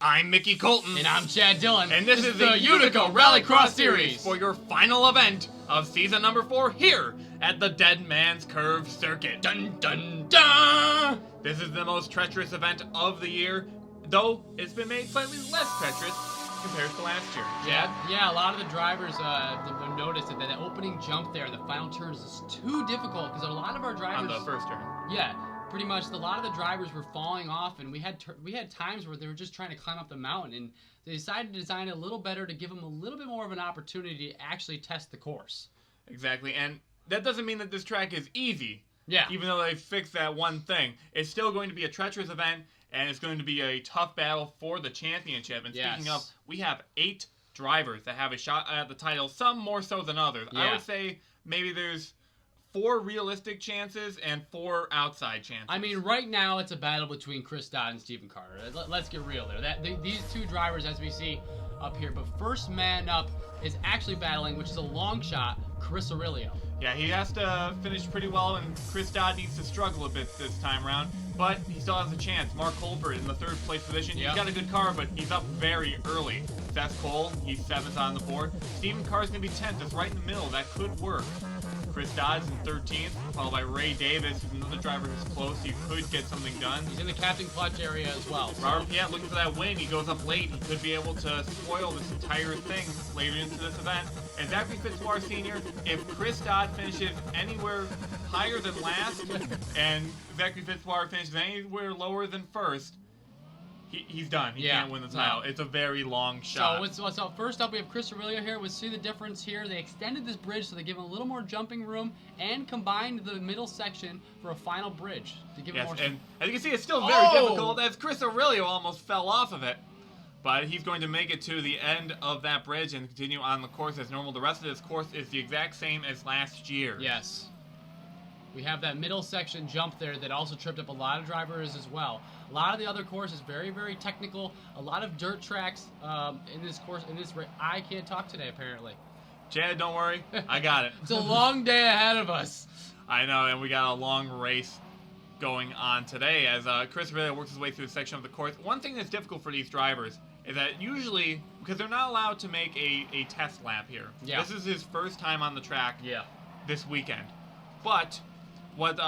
I'm Mickey Colton. And I'm Chad Dillon. And this is the Utica Rallycross Series for your final event of season number 4 here at the Dead Man's Curve Circuit. Dun dun dun! This is the most treacherous event of the year, though it's been made slightly less treacherous compared to last year. Chad? Yeah, a lot of the drivers noticed that the opening jump there in the final turns is too difficult because a lot of our drivers... On the first turn. Yeah. Pretty much, a lot of the drivers were falling off, and we had times where they were just trying to climb up the mountain, and they decided to design it a little better to give them a little bit more of an opportunity to actually test the course. Exactly, and that doesn't mean that this track is easy. Yeah. Even though they fixed that one thing, it's still going to be a treacherous event, and it's going to be a tough battle for the championship. And speaking of, we have 8 drivers that have a shot at the title, some more so than others. Yeah. I would say maybe there's 4 realistic chances and 4 outside chances. I mean, right now it's a battle between Chris Dodd and Stephen Carter. Let's get real there. These 2 drivers, as we see up here, but first man up is actually battling, which is a long shot, Chris Aurelio. Yeah, he has to finish pretty well, and Chris Dodd needs to struggle a bit this time around, but he still has a chance. Mark Holbert in the 3rd place position. He's got a good car, but he's up very early. Seth Cole, he's 7th on the board. Stephen Carter's going to be 10th. That's right in the middle. That could work. Chris Dodd's in 13th, followed by Ray Davis, who's another driver who's close. He could get something done. He's in the captain clutch area as well. So. Robert Piet looking for that win. He goes up late. He could be able to spoil this entire thing later into this event. And Zachary Fitzwater Sr., if Chris Dodd finishes anywhere higher than last, and Zachary Fitzwater finishes anywhere lower than first, he's done. He can't win the title. No. It's a very long shot. So first up, we have Chris Aurelio here. We'll see the difference here. They extended this bridge, so they give him a little more jumping room and combined the middle section for a final bridge to give him more. And as you can see, it's still very difficult as Chris Aurelio almost fell off of it. But he's going to make it to the end of that bridge and continue on the course as normal. The rest of this course is the exact same as last year. Yes. We have that middle section jump there that also tripped up a lot of drivers as well. A lot of the other course is very, very technical. A lot of dirt tracks in this course. I can't talk today, apparently. Chad, don't worry. I got it. It's a long day ahead of us. I know, and we got a long race going on today as Chris Aurelio works his way through a section of the course. One thing that's difficult for these drivers is that usually, because they're not allowed to make a test lap here. Yeah. This is his first time on the track this weekend. But what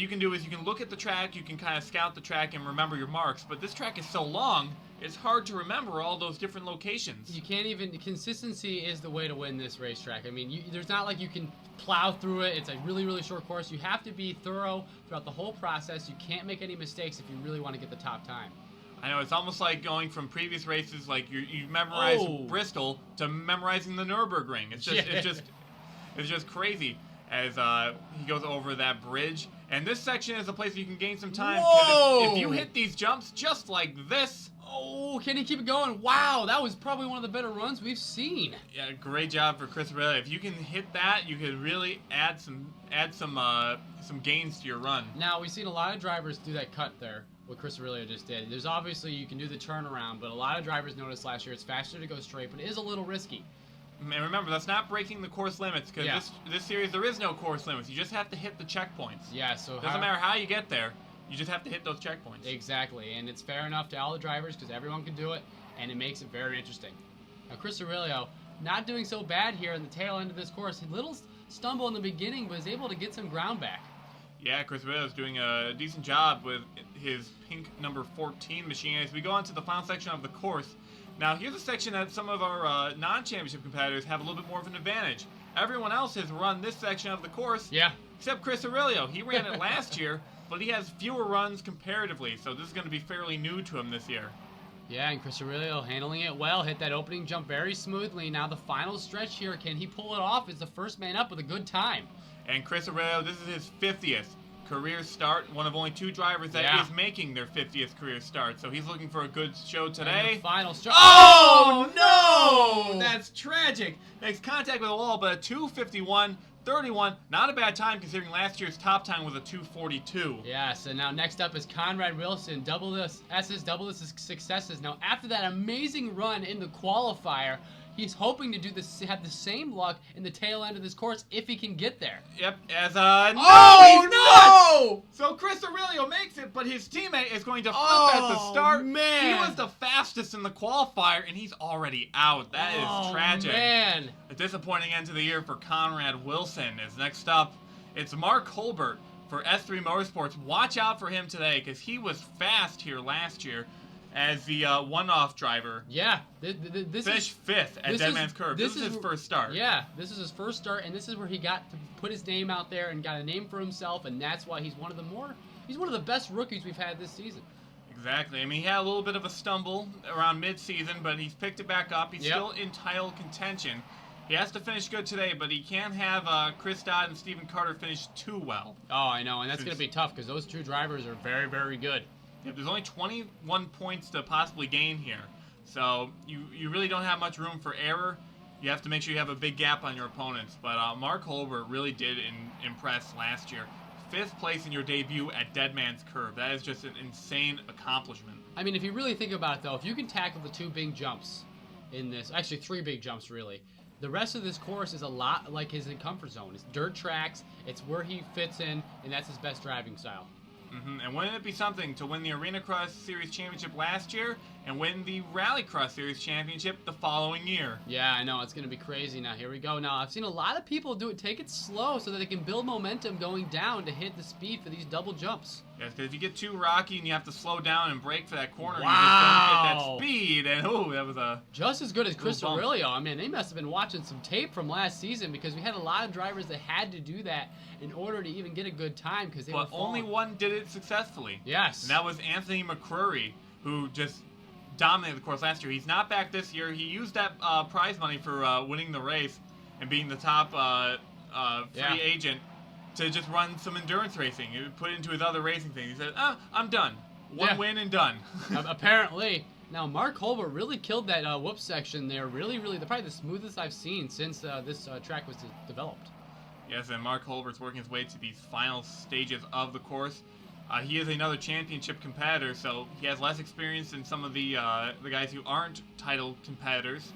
you can do is you can look at the track, you can kind of scout the track and remember your marks, but this track is so long, it's hard to remember all those different locations. You can't even, consistency is the way to win this racetrack. I mean, there's not like you can plow through it. It's a really, really short course. You have to be thorough throughout the whole process. You can't make any mistakes if you really want to get the top time. I know, it's almost like going from previous races, like you memorize Bristol to memorizing the Nürburgring. It's just, it's just crazy as he goes over that bridge. And this section is a place where you can gain some time. If you hit these jumps just like this. Oh, can he keep it going? Wow, that was probably one of the better runs we've seen. Yeah, great job for Chris Aurelio. If you can hit that, you could really add some gains to your run. Now, we've seen a lot of drivers do that cut there, what Chris Aurelio just did. There's obviously, you can do the turnaround, but a lot of drivers noticed last year it's faster to go straight, but it is a little risky. And remember, that's not breaking the course limits, because this series, there is no course limits. You just have to hit the checkpoints. Yeah, so doesn't matter how you get there. You just have to hit those checkpoints. Exactly, and it's fair enough to all the drivers because everyone can do it, and it makes it very interesting. Now, Chris Aurelio, not doing so bad here in the tail end of this course. A little stumble in the beginning, but was able to get some ground back. Yeah, Chris Aurelio's doing a decent job with his pink number 14 machine. As we go on to the final section of the course, now here's a section that some of our non-championship competitors have a little bit more of an advantage. Everyone else has run this section of the course, except Chris Aurelio. He ran it last year, but he has fewer runs comparatively, so this is going to be fairly new to him this year. Yeah, and Chris Aurelio handling it well, hit that opening jump very smoothly. Now the final stretch here, can he pull it off? Is the first man up with a good time. And Chris Aurelio, this is his 50th career start, one of only 2 drivers that is making their 50th career start, so he's looking for a good show today. And the final stretch. Oh, no! That's tragic. Makes contact with the wall, but a 2:51.31, not a bad time considering last year's top time was a 2:42. Yeah, so now next up is Conrad Wilson, double the successes. Now after that amazing run in the qualifier, he's hoping to do this, have the same luck in the tail end of this course if he can get there. Yep, as Oh, no! So Chris Aurelio makes it, but his teammate is going to flip at the start. Man. He was the fastest in the qualifier, and he's already out. That is tragic. Man. A disappointing end to the year for Conrad Wilson. Is next up, it's Mark Holbert for S3 Motorsports. Watch out for him today, because he was fast here last year as the one-off driver. Yeah, this finished fifth at Dead Man's Curve. This is his first start. Yeah, this is his first start, and this is where he got to put his name out there and got a name for himself, and that's why he's one of the best rookies we've had this season. Exactly. I mean, he had a little bit of a stumble around mid-season, but he's picked it back up. He's still in title contention. He has to finish good today, but he can't have Chris Dodd and Stephen Carter finish too well. Oh, I know, and that's going to be tough because those two drivers are very, very good. Yep, there's only 21 points to possibly gain here. So you really don't have much room for error. You have to make sure you have a big gap on your opponents. But Mark Holbert really did impress last year. 5th place in your debut at Dead Man's Curve. That is just an insane accomplishment. I mean, if you really think about it, though, if you can tackle the 2 big jumps in this, actually 3 big jumps, really, the rest of this course is a lot like his comfort zone. It's dirt tracks, it's where he fits in, and that's his best driving style. And wouldn't it be something to win the Arenacross Series Championship last year and win the Rallycross Series Championship the following year? Yeah, I know. It's going to be crazy. Now, here we go. Now, I've seen a lot of people take it slow so that they can build momentum going down to hit the speed for these double jumps. Yes, because if you get too rocky and you have to slow down and brake for that corner, wow. you just don't get that speed. And, that was a... Just as good as Chris Aurelio. I mean, they must have been watching some tape from last season because we had a lot of drivers that had to do that in order to even get a good time because they were falling. Only one did it successfully. Yes. And that was Anthony McCrury, who just dominated the course last year. He's not back this year. He used that prize money for winning the race and being the top free agent to just run some endurance racing. He put it into his other racing thing. He said, I'm done. One win and done. Apparently. Now, Mark Holbert really killed that whoop section there. Really, probably the smoothest I've seen since this track was developed. Yes, and Mark Holbert's working his way to these final stages of the course. He is another championship competitor, so he has less experience than some of the guys who aren't title competitors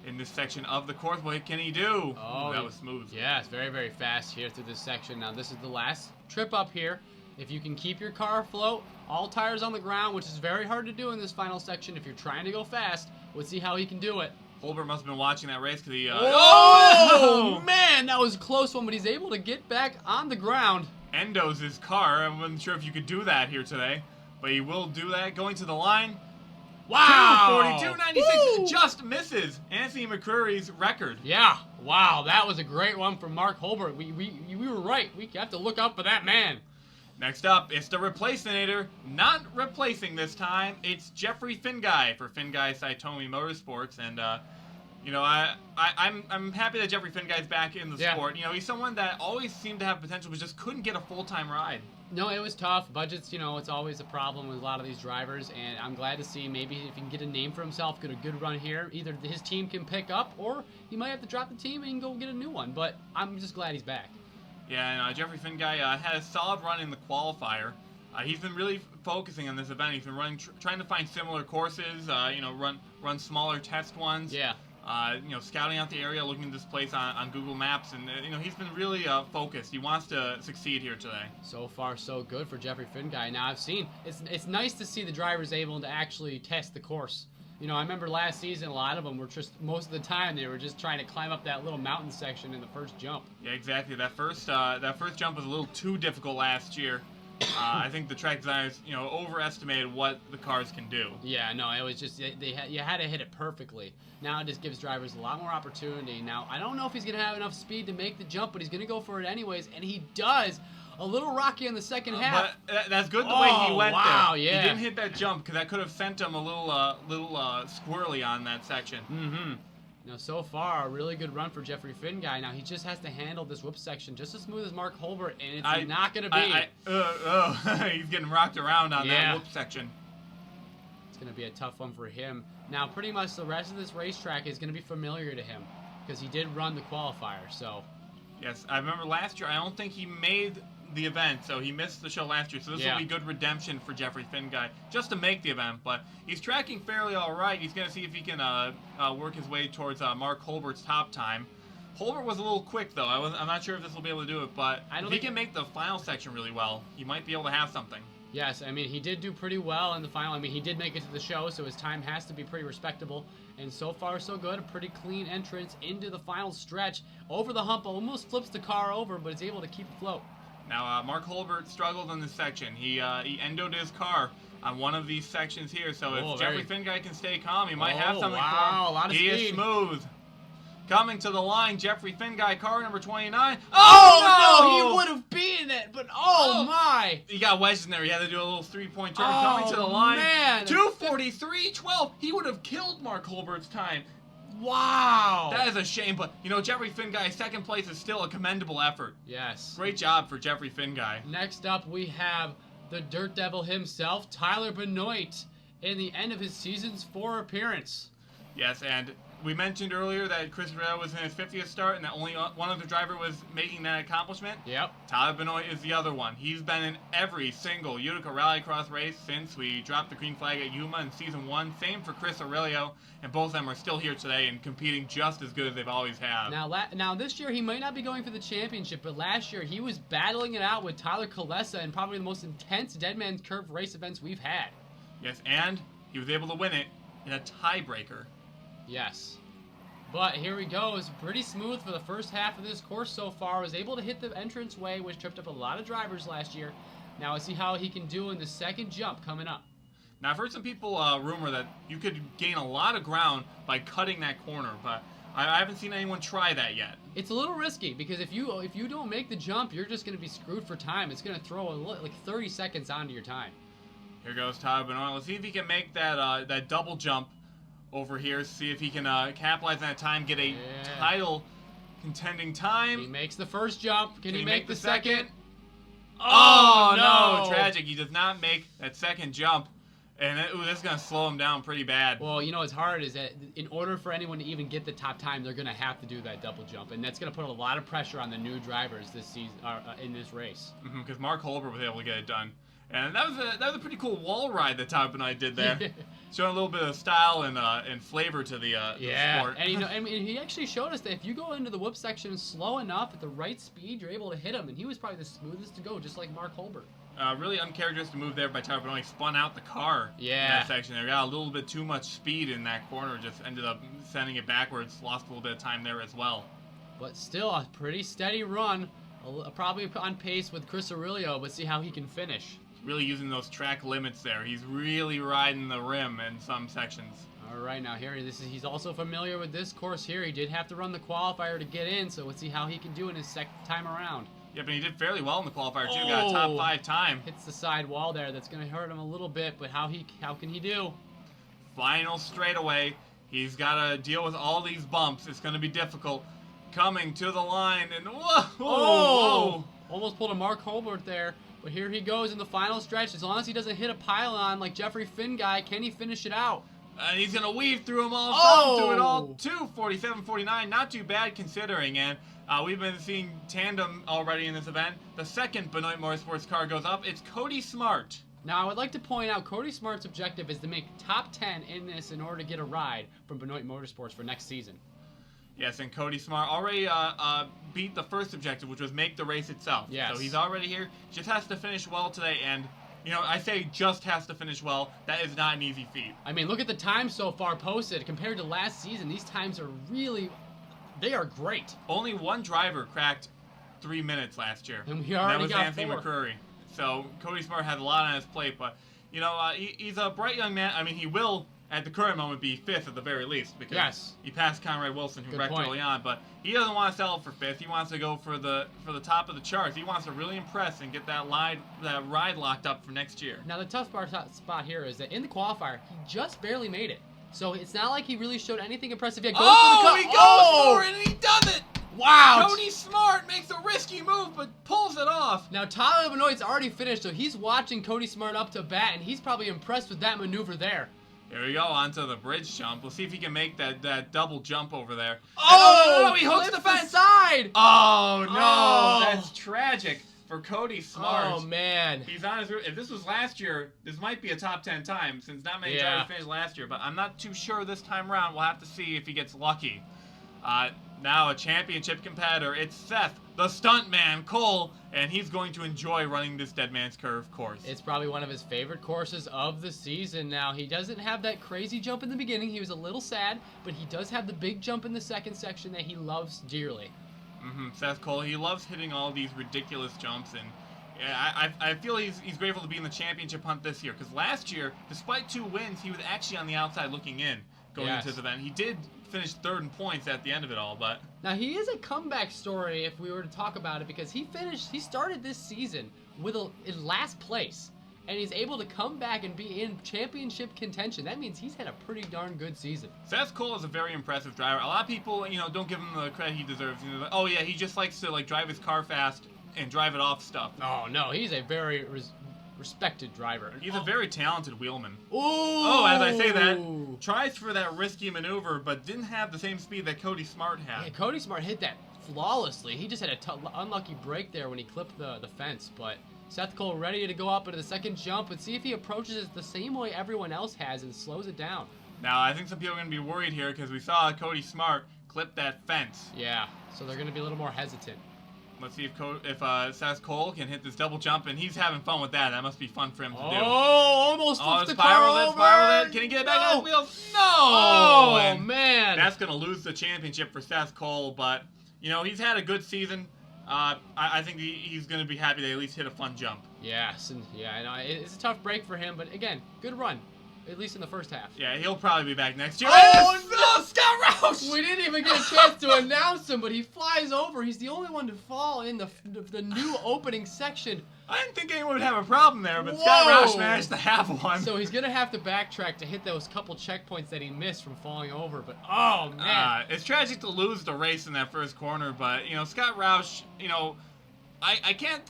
in this section of the course. What can he do? Oh, that was smooth. Yeah, it's very, very fast here through this section. Now, this is the last trip up here. If you can keep your car afloat, all tires on the ground, which is very hard to do in this final section if you're trying to go fast, we'll see how he can do it. Holbert must have been watching that race because he... oh, man, that was a close one, but he's able to get back on the ground. Endo's his car. I wasn't sure if you could do that here today, but he will do that. Going to the line. Wow! 2:42.96 just misses Anthony McCrury's record. Yeah, wow, that was a great one from Mark Holbert. We were right. We have to look out for that man. Next up, it's the Replacinator. Not replacing this time. It's Jeffrey Finguy for Finguy Saitomi Motorsports, and I'm happy that Jeffrey Finguy's back in the sport. You know, he's someone that always seemed to have potential, but just couldn't get a full-time ride. No, it was tough. Budgets, it's always a problem with a lot of these drivers, and I'm glad to see maybe if he can get a name for himself, get a good run here, either his team can pick up, or he might have to drop the team and go get a new one. But I'm just glad he's back. Yeah, and Jeffrey Finguy had a solid run in the qualifier. He's been really focusing on this event. He's been running, trying to find similar courses. Run smaller test ones. Yeah. Scouting out the area, looking at this place on Google Maps, and he's been really focused. He wants to succeed here today. So far, so good for Jeffrey Finguy. Now, I've seen it's nice to see the drivers able to actually test the course. I remember last season, a lot of them were just, most of the time, they were just trying to climb up that little mountain section in the first jump. Yeah, exactly. That first jump was a little too difficult last year. I think the track designers, overestimated what the cars can do. Yeah, no, it was just you had to hit it perfectly. Now it just gives drivers a lot more opportunity. Now, I don't know if he's going to have enough speed to make the jump, but he's going to go for it anyways, and he does. A little rocky in the second half. But that's good the way he went there. Wow, yeah. He didn't hit that jump because that could have sent him a little squirrely on that section. Mm-hmm. Now, so far, a really good run for Jeffrey Finguy. Now, he just has to handle this whoop section just as smooth as Mark Holbert, and it's not going to be. He's getting rocked around on that whoop section. It's going to be a tough one for him. Now, pretty much the rest of this racetrack is going to be familiar to him because he did run the qualifier, so... Yes, I remember last year, I don't think he made the event, so he missed the show last year. So this will be good redemption for Jeffrey Finguy, just to make the event. But he's tracking fairly all right. He's going to see if he can work his way towards Mark Holbert's top time. Holbert was a little quick, though. I'm not sure if this will be able to do it, but if he can make the final section really well, he might be able to have something. Yes, I mean, he did do pretty well in the final. I mean, he did make it to the show, so his time has to be pretty respectable. And so far, so good. A pretty clean entrance into the final stretch. Over the hump, almost flips the car over, but is able to keep afloat. Now, Mark Holbert struggled in this section. He endoed his car on one of these sections here, so if Jeffrey Finguy can stay calm, he might have something for him. A lot of speed. He is smooth. Coming to the line, Jeffrey Finguy, car number 29. Oh, no! He would have beaten it, but my! He got wedged in there. He had to do a little three-point turn. Coming to the line, man. 2:43.12. He would have killed Mark Holbert's time. Wow! That is a shame, but, Jeffrey Finguy, second place is still a commendable effort. Yes. Great job for Jeffrey Finguy. Next up, we have the Dirt Devil himself, Tyler Benoit, in the end of his season's 4 appearance. Yes, and we mentioned earlier that Chris Aurelio was in his 50th start and that only one other driver was making that accomplishment. Yep. Tyler Benoit is the other one. He's been in every single Utica Rallycross race since we dropped the green flag at Yuma in Season 1. Same for Chris Aurelio, and both of them are still here today and competing just as good as they've always have. Now this year he might not be going for the championship, but last year he was battling it out with Tyler Kalesa in probably the most intense Dead Man's Curve race events we've had. Yes, and he was able to win it in a tiebreaker. Yes. But here he goes, pretty smooth for the first half of this course so far. Was able to hit the entranceway, which tripped up a lot of drivers last year. Now let's see how he can do in the second jump coming up. Now I've heard some people rumor that you could gain a lot of ground by cutting that corner, but I haven't seen anyone try that yet. It's a little risky because if you don't make the jump, you're just going to be screwed for time. It's going to throw like 30 seconds onto your time. Here goes Tyler Benoit. Let's see if he can make that double jump over here, see if he can capitalize on that time, get a title contending time. He makes the first jump. Can he make the second? Oh, no! Tragic. He does not make that second jump. And this is going to slow him down pretty bad. Well, what's hard is that in order for anyone to even get the top time, they're going to have to do that double jump. And that's going to put a lot of pressure on the new drivers this season in this race. Because Mark Holbert was able to get it done. And that was a pretty cool wall ride that Tyler Benoit did there. Showing a little bit of style and flavor to the sport. And he actually showed us that if you go into the whoop section slow enough at the right speed, you're able to hit him. And he was probably the smoothest to go, just like Mark Holbert. Really uncharacteristic move there by Tyler Benoit. Spun out the car in that section there. Got a little bit too much speed in that corner. Just ended up sending it backwards. Lost a little bit of time there as well. But still a pretty steady run. Probably on pace with Chris Aurelio, but see how he can finish. Really using those track limits there. He's really riding the rim in some sections. All right, now here he's also familiar with this course here. He did have to run the qualifier to get in, so let's see how he can do in his second time around. Yep, and he did fairly well in the qualifier too. Got a top 5 time. Hits the side wall there. That's going to hurt him a little bit, but how can he do? Final straightaway. He's got to deal with all these bumps. It's going to be difficult. Coming to the line and whoa! Almost pulled a Mark Holbert there. But here he goes in the final stretch. As long as he doesn't hit a pylon like Jeffrey Finguy, can he finish it out? And he's going to weave through them all. Do it all. 2:47.49. Not too bad considering. And we've been seeing tandem already in this event. The second Benoit Motorsports car goes up. It's Cody Smart. Now, I would like to point out Cody Smart's objective is to make top 10 in this in order to get a ride from Benoit Motorsports for next season. Yes, and Cody Smart already beat the first objective, which was make the race itself. Yes. So he's already here. Just has to finish well today. And, I say just has to finish well. That is not an easy feat. I mean, look at the times so far posted. Compared to last season, these times are they are great. Only one driver cracked 3 minutes last year. And we already got 4. That was Anthony McCrury. So Cody Smart has a lot on his plate. But, he's a bright young man. I mean, he will, at the current moment, be 5th at the very least. Because he passed Conrad Wilson, who wrecked early on. But he doesn't want to settle for 5th. He wants to go for the top of the charts. He wants to really impress and get that ride locked up for next year. Now, the tough spot here is that in the qualifier, he just barely made it. So it's not like he really showed anything impressive yet. He goes for it, and he does it! Wow! Cody Smart makes a risky move, but pulls it off. Now, Tyler Benoit's already finished, so he's watching Cody Smart up to bat, and he's probably impressed with that maneuver there. Here we go, onto the bridge jump. We'll see if he can make that double jump over there. Oh! He hooks the fence! Side! Oh, no! That's tragic. for Cody Smart. Oh, man. He's on his. If this was last year, this might be a top 10 time since not many Yeah. drivers finished last year. But I'm not too sure this time around. We'll have to see if he gets lucky. Now a championship competitor. It's Seth, the Stuntman Cole, and he's going to enjoy running this Dead Man's Curve course. It's probably one of his favorite courses of the season. Now, he doesn't have that crazy jump in the beginning. He was a little sad, but he does have the big jump in the second section that he loves dearly. Seth Cole, he loves hitting all these ridiculous jumps, and yeah, I feel he's grateful to be in the championship hunt this year, because last year, despite 2 wins, he was actually on the outside looking in going into this event. He did finish 3rd in points at the end of it all, but now he is a comeback story if we were to talk about it, because he started this season in last place, and he's able to come back and be in championship contention. That means he's had a pretty darn good season. Seth Cole is a very impressive driver. A lot of people, don't give him the credit he deserves. Oh yeah, he just likes to drive his car fast and drive it off stuff. Oh no, he's a very respected driver. He's a very talented wheelman. Ooh. Oh, as I say that, tries for that risky maneuver, but didn't have the same speed that Cody Smart had. Yeah, Cody Smart hit that flawlessly. He just had a unlucky break there when he clipped the fence, but Seth Cole ready to go up into the second jump and see if he approaches it the same way everyone else has and slows it down. Now, I think some people are going to be worried here because we saw Cody Smart clip that fence. Yeah, so they're going to be a little more hesitant. Let's see if Seth Cole can hit this double jump, and he's having fun with that. That must be fun for him to do. Oh, almost flipped the car over. Spiraled it. Can he get it back on his wheels? No! Oh, man. That's going to lose the championship for Seth Cole, but, he's had a good season. I think he's going to be happy they at least hit a fun jump. Yes, and I know it's a tough break for him, but again, good run, at least in the first half. Yeah, he'll probably be back next year. Oh, no, Scott Roush! We didn't even get a chance to announce him, but he flies over. He's the only one to fall in the new opening section. I didn't think anyone would have a problem there, but Scott Roush managed to have one. So he's going to have to backtrack to hit those couple checkpoints that he missed from falling over, but oh, man. It's tragic to lose the race in that first corner, but, Scott Roush, I can't,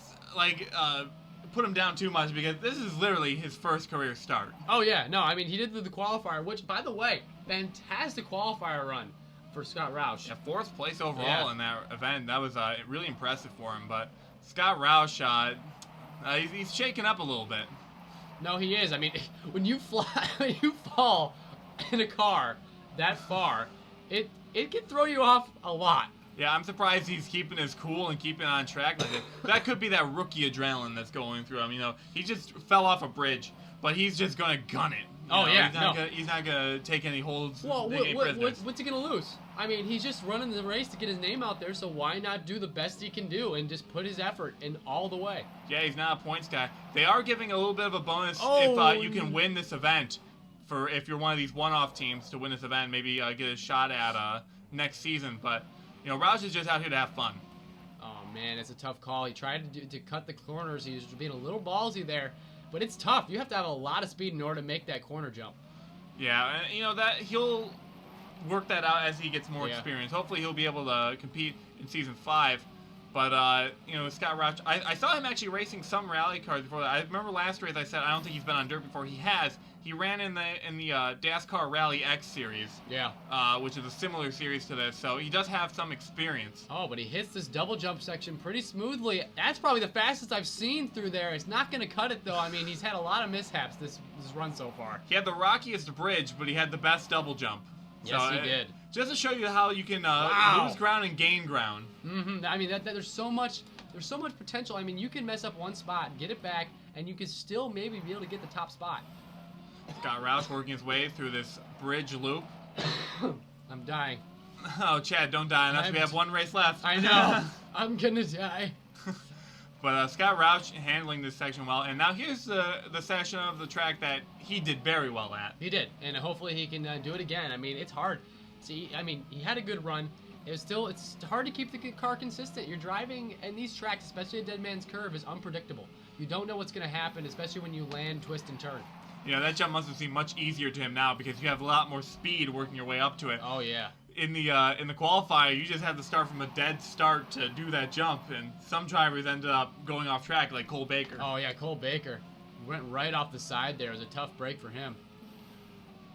put him down too much because this is literally his first career start. Oh, yeah. No, I mean, he did the qualifier, which, by the way, fantastic qualifier run for Scott Roush. Yeah, 4th place overall in that event. That was really impressive for him, but Scott Roush, he's shaking up a little bit. No, he is. I mean, when you fall in a car that far, it can throw you off a lot. Yeah, I'm surprised he's keeping his cool and keeping on track like it. That could be that rookie adrenaline that's going through him. He just fell off a bridge, but he's just gonna gun it. He's not gonna take any holds. Well, what's he gonna lose? I mean, he's just running the race to get his name out there, so why not do the best he can do and just put his effort in all the way? Yeah, he's not a points guy. They are giving a little bit of a bonus if you can win this event. If you're one of these one-off teams to win this event, maybe get a shot at next season. But Roush is just out here to have fun. Oh man, it's a tough call. He tried to cut the corners. He was being a little ballsy there, but it's tough. You have to have a lot of speed in order to make that corner jump. Yeah, and that he'll work that out as he gets more experience. Hopefully, he'll be able to compete in season 5. But Scott Roush, I saw him actually racing some rally cars before that. I remember last race I said I don't think he's been on dirt before. He has. He ran in the NASCAR Rally X series. Yeah. Which is a similar series to this, so he does have some experience. Oh, but he hits this double jump section pretty smoothly. That's probably the fastest I've seen through there. It's not going to cut it though. I mean, he's had a lot of mishaps this run so far. He had the rockiest bridge, but he had the best double jump. Yes, he did. Just to show you how you can lose ground and gain ground. Mm-hmm. I mean, there's so much potential. I mean, you can mess up one spot, get it back, and you can still maybe be able to get the top spot. Scott Roush working his way through this bridge loop. I'm dying. Oh, Chad, don't die unless we have one race left. I know. I'm gonna die. But Scott Roush handling this section well, and now here's the section of the track that he did very well at. He did, and hopefully he can do it again. I mean, it's hard. See, I mean, he had a good run. It's hard to keep the car consistent. You're driving, and these tracks, especially a Dead Man's Curve, is unpredictable. You don't know what's going to happen, especially when you land, twist, and turn. That jump must have seemed much easier to him now because you have a lot more speed working your way up to it. Oh, yeah. In the qualifier, you just had to start from a dead start to do that jump, and some drivers ended up going off track, like Cole Baker. Oh, yeah, Cole Baker. Went right off the side there. It was a tough break for him.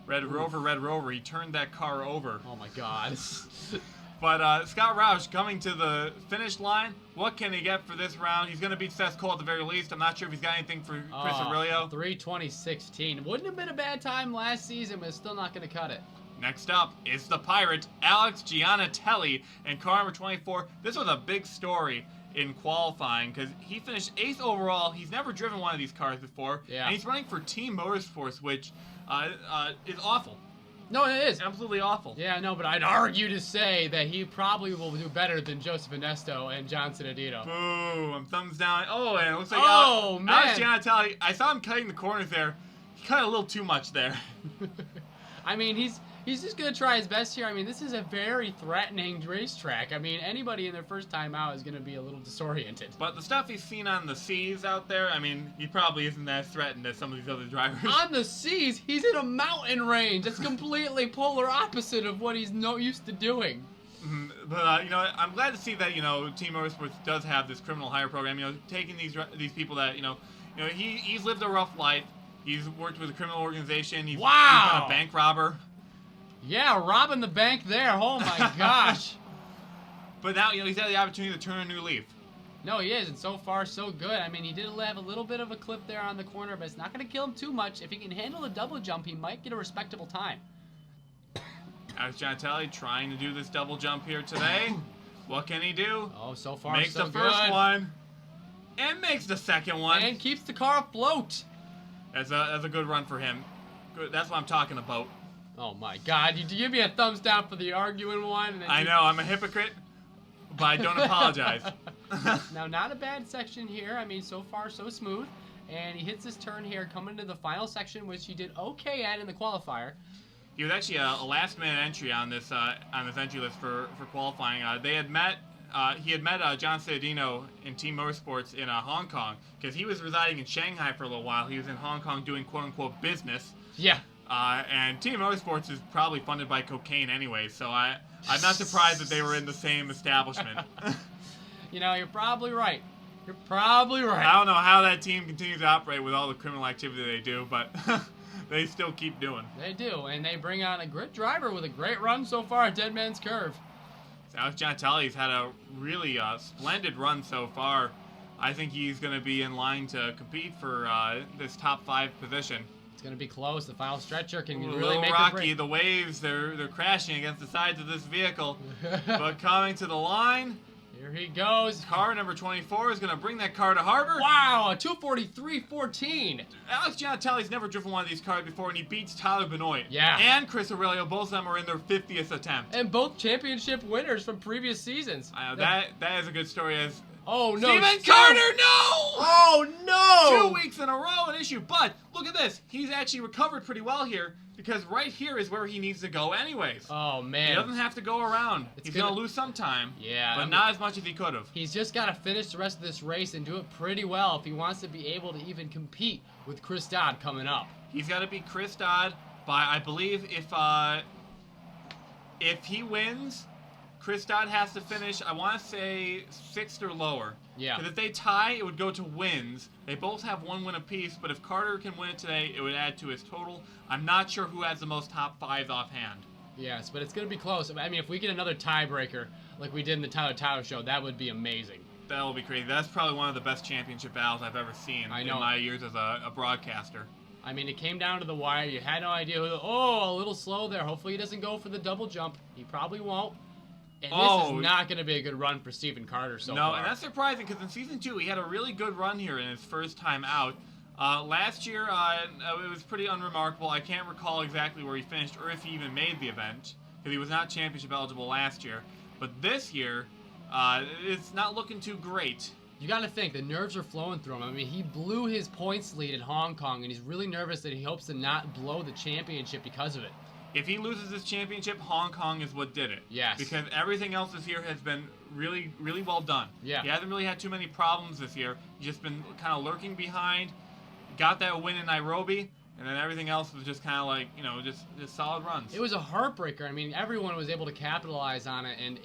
Red Rover, he turned that car over. Oh, my God. But Scott Roush coming to the finish line. What can he get for this round? He's going to beat Seth Cole at the very least. I'm not sure if he's got anything for Chris Aurelio. 3:20.16. Wouldn't have been a bad time last season, but it's still not going to cut it. Next up is the Pirate, Alex Giannatelli, and car number 24. This was a big story in qualifying because he finished 8th overall. He's never driven one of these cars before. Yeah. And he's running for Team Motorsports, which is awful. No, it is. Absolutely awful. Yeah, no, but I'd argue to say that he probably will do better than Joseph Inesto and John Cittadino. Boom. Thumbs down. Oh, and it looks like man. Alex Giannatelli, I saw him cutting the corners there. He cut a little too much there. I mean, he's just going to try his best here. I mean, this is a very threatening racetrack. I mean, anybody in their first time out is going to be a little disoriented. But the stuff he's seen on the seas out there, I mean, he probably isn't as threatened as some of these other drivers. On the seas, he's in a mountain range. That's completely polar opposite of what he's used to doing. But, you know, I'm glad to see that, you know, Team Motorsports does have this criminal hire program, you know, taking these people that, you know, he's lived a rough life. He's worked with a criminal organization. He's been a bank robber. Yeah, robbing the bank there. Oh, my gosh. But now, you know, he's had the opportunity to turn a new leaf. No, he is, and so far, so good. I mean, he did have a little bit of a clip there on the corner, but it's not going to kill him too much. If he can handle the double jump, he might get a respectable time. Alex Giannatelli trying to do this double jump here today. What can he do? Oh, so far, makes so the first one, and makes the second one. And keeps the car afloat. That's a good run for him. Good. That's what I'm talking about. Oh my God! You give me a thumbs down for the arguing one. And I know I'm a hypocrite, but I don't apologize. Now, not a bad section here. I mean, so far so smooth. And he hits this turn here, coming to the final section, which he did okay at in the qualifier. He was actually a last-minute entry on this entry list for qualifying. They had met. He had met John Cittadino in Team Motorsports in Hong Kong because he was residing in Shanghai for a little while. He was in Hong Kong doing quote-unquote business. Yeah. And Team Motorsports is probably funded by cocaine anyway, so I'm not surprised that they were in the same establishment. You know, you're probably right. You're probably right. I don't know how that team continues to operate with all the criminal activity they do, but they still keep doing. They do, and they bring on a great driver with a great run so far at Dead Man's Curve. Alex Giannatelli's had a really splendid run so far. I think he's going to be in line to compete for this top 5 position. It's going to be close. The final stretcher can really little make rocky. or break. The waves, they're crashing against the sides of this vehicle. But coming to the line, here he goes. Car number 24 is going to bring that car to harbor. Wow, a 2:43.14. Alex Giannatelli's never driven one of these cars before, and he beats Tyler Benoit. Yeah. And Chris Aurelio. Both of them are in their 50th attempt. And both championship winners from previous seasons. That is a good story. As oh no, Steven Carter, no! Oh no! 2 weeks in a row, an issue. But look at this. He's actually recovered pretty well here because right here is where he needs to go anyways. Oh man. He doesn't have to go around. He's gonna going to lose some time. Yeah. But not as much as he could have. He's just got to finish the rest of this race and do it pretty well if he wants to be able to even compete with Chris Dodd coming up. He's got to beat Chris Dodd by, I believe, if he wins, Chris Dodd has to finish, I want to say, 6th or lower. Yeah. Because if they tie, it would go to wins. They both have 1 win apiece, but if Carter can win it today, it would add to his total. I'm not sure who has the most top 5s offhand. Yes, but it's going to be close. I mean, if we get another tiebreaker like we did in the Tyler show, that would be amazing. That will be crazy. That's probably one of the best championship battles I've ever seen in my years as a broadcaster. I mean, it came down to the wire. You had no idea who. Oh, a little slow there. Hopefully he doesn't go for the double jump. He probably won't. And this is not going to be a good run for Stephen Carter so far. No, and that's surprising because in Season 2 he had a really good run here in his first time out. Last year it was pretty unremarkable. I can't recall exactly where he finished or if he even made the event because he was not championship eligible last year. But this year, it's not looking too great. You got to think, the nerves are flowing through him. I mean, he blew his points lead at Hong Kong, and he's really nervous that he hopes to not blow the championship because of it. If he loses this championship, Hong Kong is what did it. Yes. Because everything else this year has been really, really well done. Yeah. He hasn't really had too many problems this year. He's just been kind of lurking behind. Got that win in Nairobi, and then everything else was just kind of like, you know, just solid runs. It was a heartbreaker. I mean, everyone was able to capitalize on it, and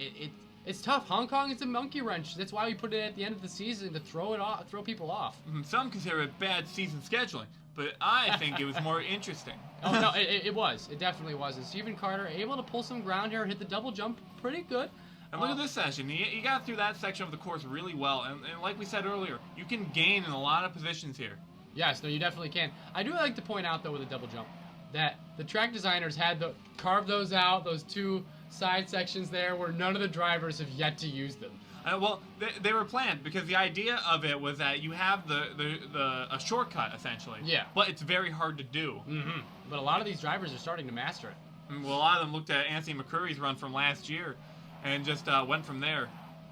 it's tough. Hong Kong is a monkey wrench. That's why we put it at the end of the season to throw people off. Some consider it bad season scheduling. but I think it was more interesting. Oh, no, it was. It definitely was. And Stephen Carter able to pull some ground here, hit the double jump pretty good. And look at this session. He got through that section of the course really well. And like we said earlier, you can gain in a lot of positions here. Yes, no, you definitely can. I do like to point out, though, with the double jump, that the track designers had to carve those out, those two side sections there, where none of the drivers have yet to use them. Well, they were planned because the idea of it was that you have a shortcut, essentially. Yeah. But it's very hard to do. Mm-hmm. But a lot of these drivers are starting to master it. Well, a lot of them looked at Anthony McCrury's run from last year and just went from there.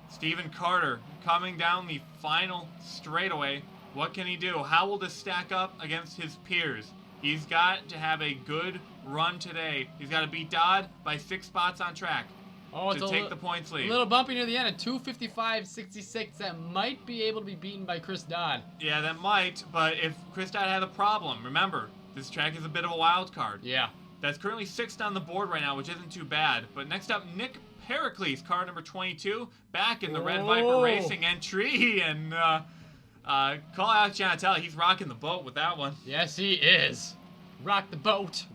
Stephen Carter coming down the final straightaway. What can he do? How will this stack up against his peers? He's got to have a good run today. He's got to beat Dodd by 6 spots on track to take the points lead. A little bumpy near the end at 2:55.66. That might be able to be beaten by Chris Dodd. Yeah, that might. But if Chris Dodd had a problem, remember, this track is a bit of a wild card. Yeah. That's currently 6th on the board right now, which isn't too bad. But next up, Nick Pericles, car number 22, back in the Red Viper Racing entry. And call out Gianatelli. He's rocking the boat with that one. Yes, he is. Rock the boat,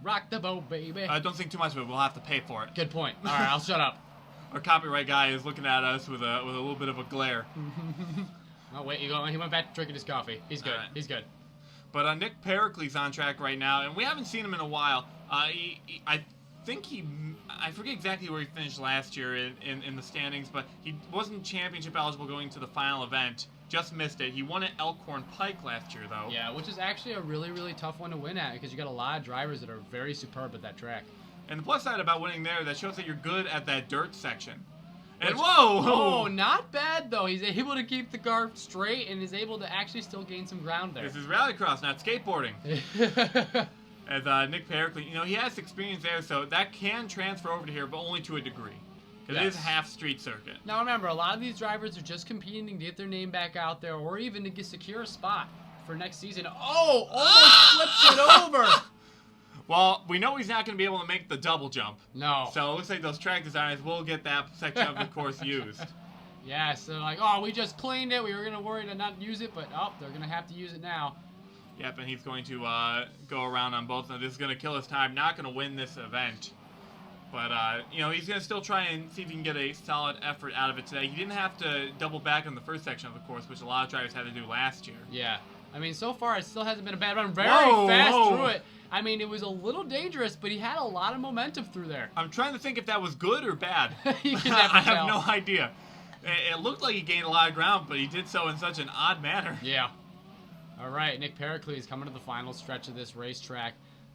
baby. Don't think too much of it. We'll have to pay for it. Good point. All right, I'll shut up. Our copyright guy is looking at us with a little bit of a glare. Oh, wait, he went back to drinking his coffee. He's good. Right. He's good. But Nick Pericles on track right now, and we haven't seen him in a while. I forget exactly where he finished last year in the standings, but he wasn't championship eligible going to the final event. Just missed it. He won at Elkhorn Pike last year, though. Yeah, which is actually a really, really tough one to win at because you got a lot of drivers that are very superb at that track. And the plus side about winning there, that shows that you're good at that dirt section. And whoa! Oh, not bad, though. He's able to keep the car straight and is able to actually still gain some ground there. This is rallycross, not skateboarding. As Nick Pericles, he has experience there, so that can transfer over to here, but only to a degree. Because it is half street circuit. Now remember, a lot of these drivers are just competing to get their name back out there or even to secure a spot for next season. Oh, almost flips it over! Well, we know he's not going to be able to make the double jump. No. So it looks like those track designers will get that section of the course used. Yeah, so like, we just cleaned it. We were going to worry to not use it, but they're going to have to use it now. Yep, and he's going to go around on both. Now, this is going to kill his time. Not going to win this event. But, he's going to still try and see if he can get a solid effort out of it today. He didn't have to double back on the first section of the course, which a lot of drivers had to do last year. Yeah. I mean, so far, it still hasn't been a bad run. Very fast through it. I mean, it was a little dangerous, but he had a lot of momentum through there. I'm trying to think if that was good or bad. You can never I tell. have no idea. It looked like he gained a lot of ground, but he did so in such an odd manner. Yeah. All right, Nick Pericles coming to the final stretch of this racetrack.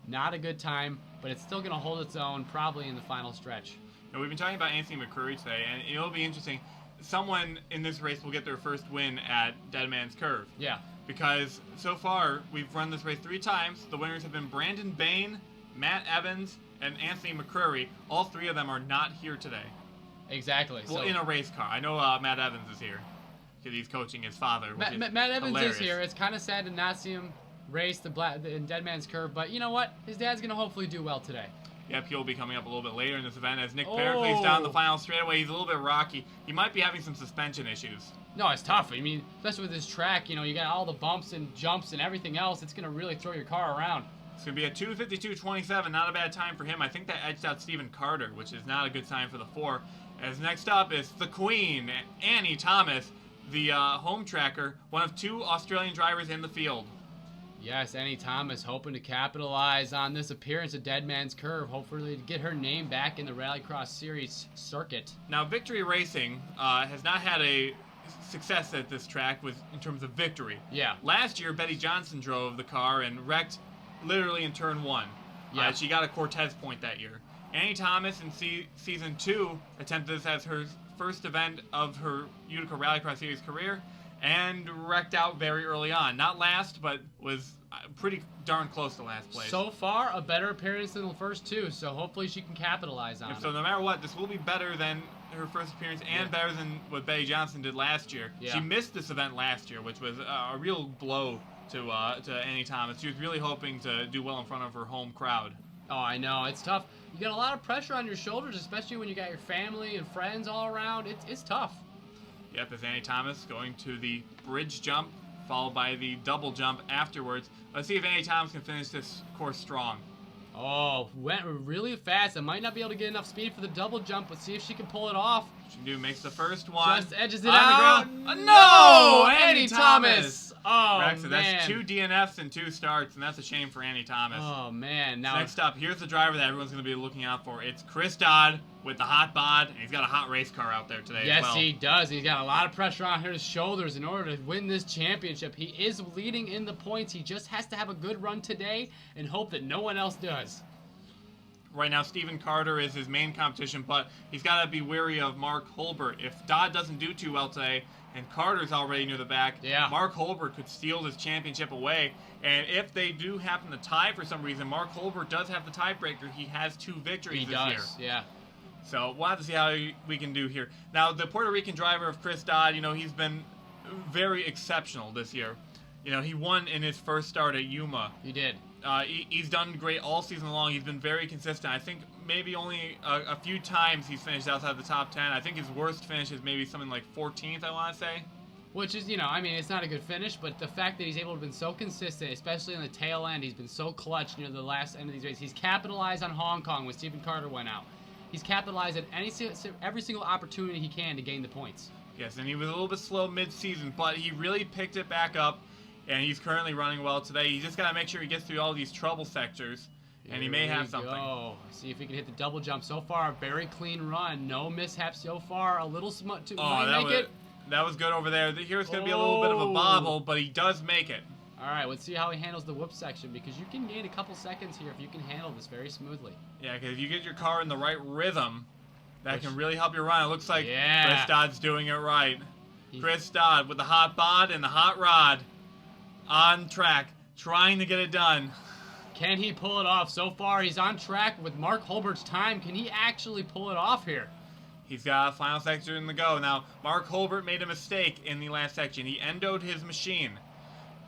Not a good time, but it's still going to hold its own probably in the final stretch. Now, we've been talking about Anthony McCrury today, and it'll be interesting. Someone in this race will get their first win at Dead Man's Curve. Yeah. Because so far, we've run this race 3 times. The winners have been Brandon Bain, Matt Evans, and Anthony McCrury. All 3 of them are not here today. Exactly. Well, in a race car. I know Matt Evans is here because he's coaching his father. Matt Evans hilarious. is here. It's kind of sad to not see him race in Dead Man's Curve, but you know what? His dad's going to hopefully do well today. Yep, he'll be coming up a little bit later in this event as Nick Pericles down the final straightaway. He's a little bit rocky. He might be having some suspension issues. No, it's tough. I mean, especially with this track, you got all the bumps and jumps and everything else. It's going to really throw your car around. It's going to be a 2:52.27. Not a bad time for him. I think that edged out Stephen Carter, which is not a good sign for the 4. As next up is the Queen, Annie Thomas, the home tracker, one of 2 Australian drivers in the field. Yes, Annie Thomas hoping to capitalize on this appearance at Dead Man's Curve, hopefully to get her name back in the Rallycross Series circuit. Now, Victory Racing has not had a success at this track in terms of victory. Yeah. Last year, Betty Johnson drove the car and wrecked literally in turn 1. Yeah. She got a Cortez point that year. Annie Thomas in season 2 attempted this as her first event of her Utica Rallycross Series career and wrecked out very early on. Not last, but was pretty darn close to last place. So far, a better appearance than the first 2, so hopefully she can capitalize on it. So no matter what, this will be better than her first appearance and better than what Betty Johnson did last year. Yeah. She missed this event last year, which was a real blow to Annie Thomas. She was really hoping to do well in front of her home crowd. Oh, I know. It's tough. You got a lot of pressure on your shoulders, especially when you got your family and friends all around. It's tough. Yep, as Annie Thomas going to the bridge jump followed by the double jump afterwards. Let's see if Andy Thomas can finish this course strong. Oh, went really fast. I might not be able to get enough speed for the double jump, but see if she can pull it off. She do makes the first one. Just edges it on out. the ground. No! Andy Thomas. Oh, Rex, man. that's 2 DNFs and 2 starts, and that's a shame for Andy Thomas. Oh, man. Now, Next up, here's the driver that everyone's going to be looking out for. It's Chris Dodd with the hot bod, and he's got a hot race car out there today yes, as well. he does. He's got a lot of pressure on his shoulders in order to win this championship. He is leading in the points. He just has to have a good run today and hope that no one else does. Right now, Stephen Carter is his main competition, but he's got to be wary of Mark Holbert. If Dodd doesn't do too well today, and Carter's already near the back, Mark Holbert could steal this championship away. And if they do happen to tie for some reason, Mark Holbert does have the tiebreaker. He has 2 victories this year. Yeah. So we'll have to see how we can do here. Now, the Puerto Rican driver of Chris Dodd, he's been very exceptional this year. He won in his first start at Yuma. He did. He's done great all season long. He's been very consistent. I think maybe only a few times he's finished outside the top 10. I think his worst finish is maybe something like 14th, I want to say. Which is, it's not a good finish, but the fact that he's able to be so consistent, especially in the tail end, he's been so clutch near the last end of these races. He's capitalized on Hong Kong when Stephen Carter went out. He's capitalized at every single opportunity he can to gain the points. Yes, and he was a little bit slow mid-season, but he really picked it back up. And he's currently running well today. You just got to make sure he gets through all these trouble sectors, and he may have something. See if he can hit the double jump. So far, a very clean run. No mishaps so far. A little smut to that was good over there. Here's going to be a little bit of a bobble, but he does make it. All right, let's see how he handles the whoop section, because you can gain a couple seconds here if you can handle this very smoothly. Yeah, because if you get your car in the right rhythm, that can really help you run. It looks like Chris Dodd's doing it right. Chris Dodd with the hot bod and the hot rod. On track, trying to get it done. Can he pull it off? So far, he's on track with Mark Holbert's time. Can he actually pull it off here? He's got a final section in the go. Now, Mark Holbert made a mistake in the last section. He endoed his machine.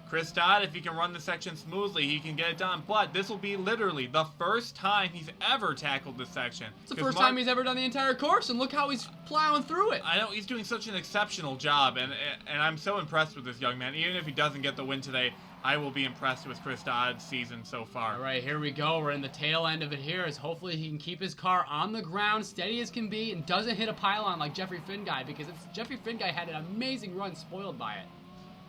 Chris Dodd, if he can run the section smoothly, he can get it done. But this will be literally the first time he's ever tackled this section. It's the first time he's ever done the entire course, and look how he's plowing through it. I know, he's doing such an exceptional job, and I'm so impressed with this young man. Even if he doesn't get the win today, I will be impressed with Chris Dodd's season so far. All right, here we go. We're in the tail end of it here, as hopefully he can keep his car on the ground, steady as can be, and doesn't hit a pylon like Jeffrey Finguy, because Jeffrey Finguy had an amazing run spoiled by it.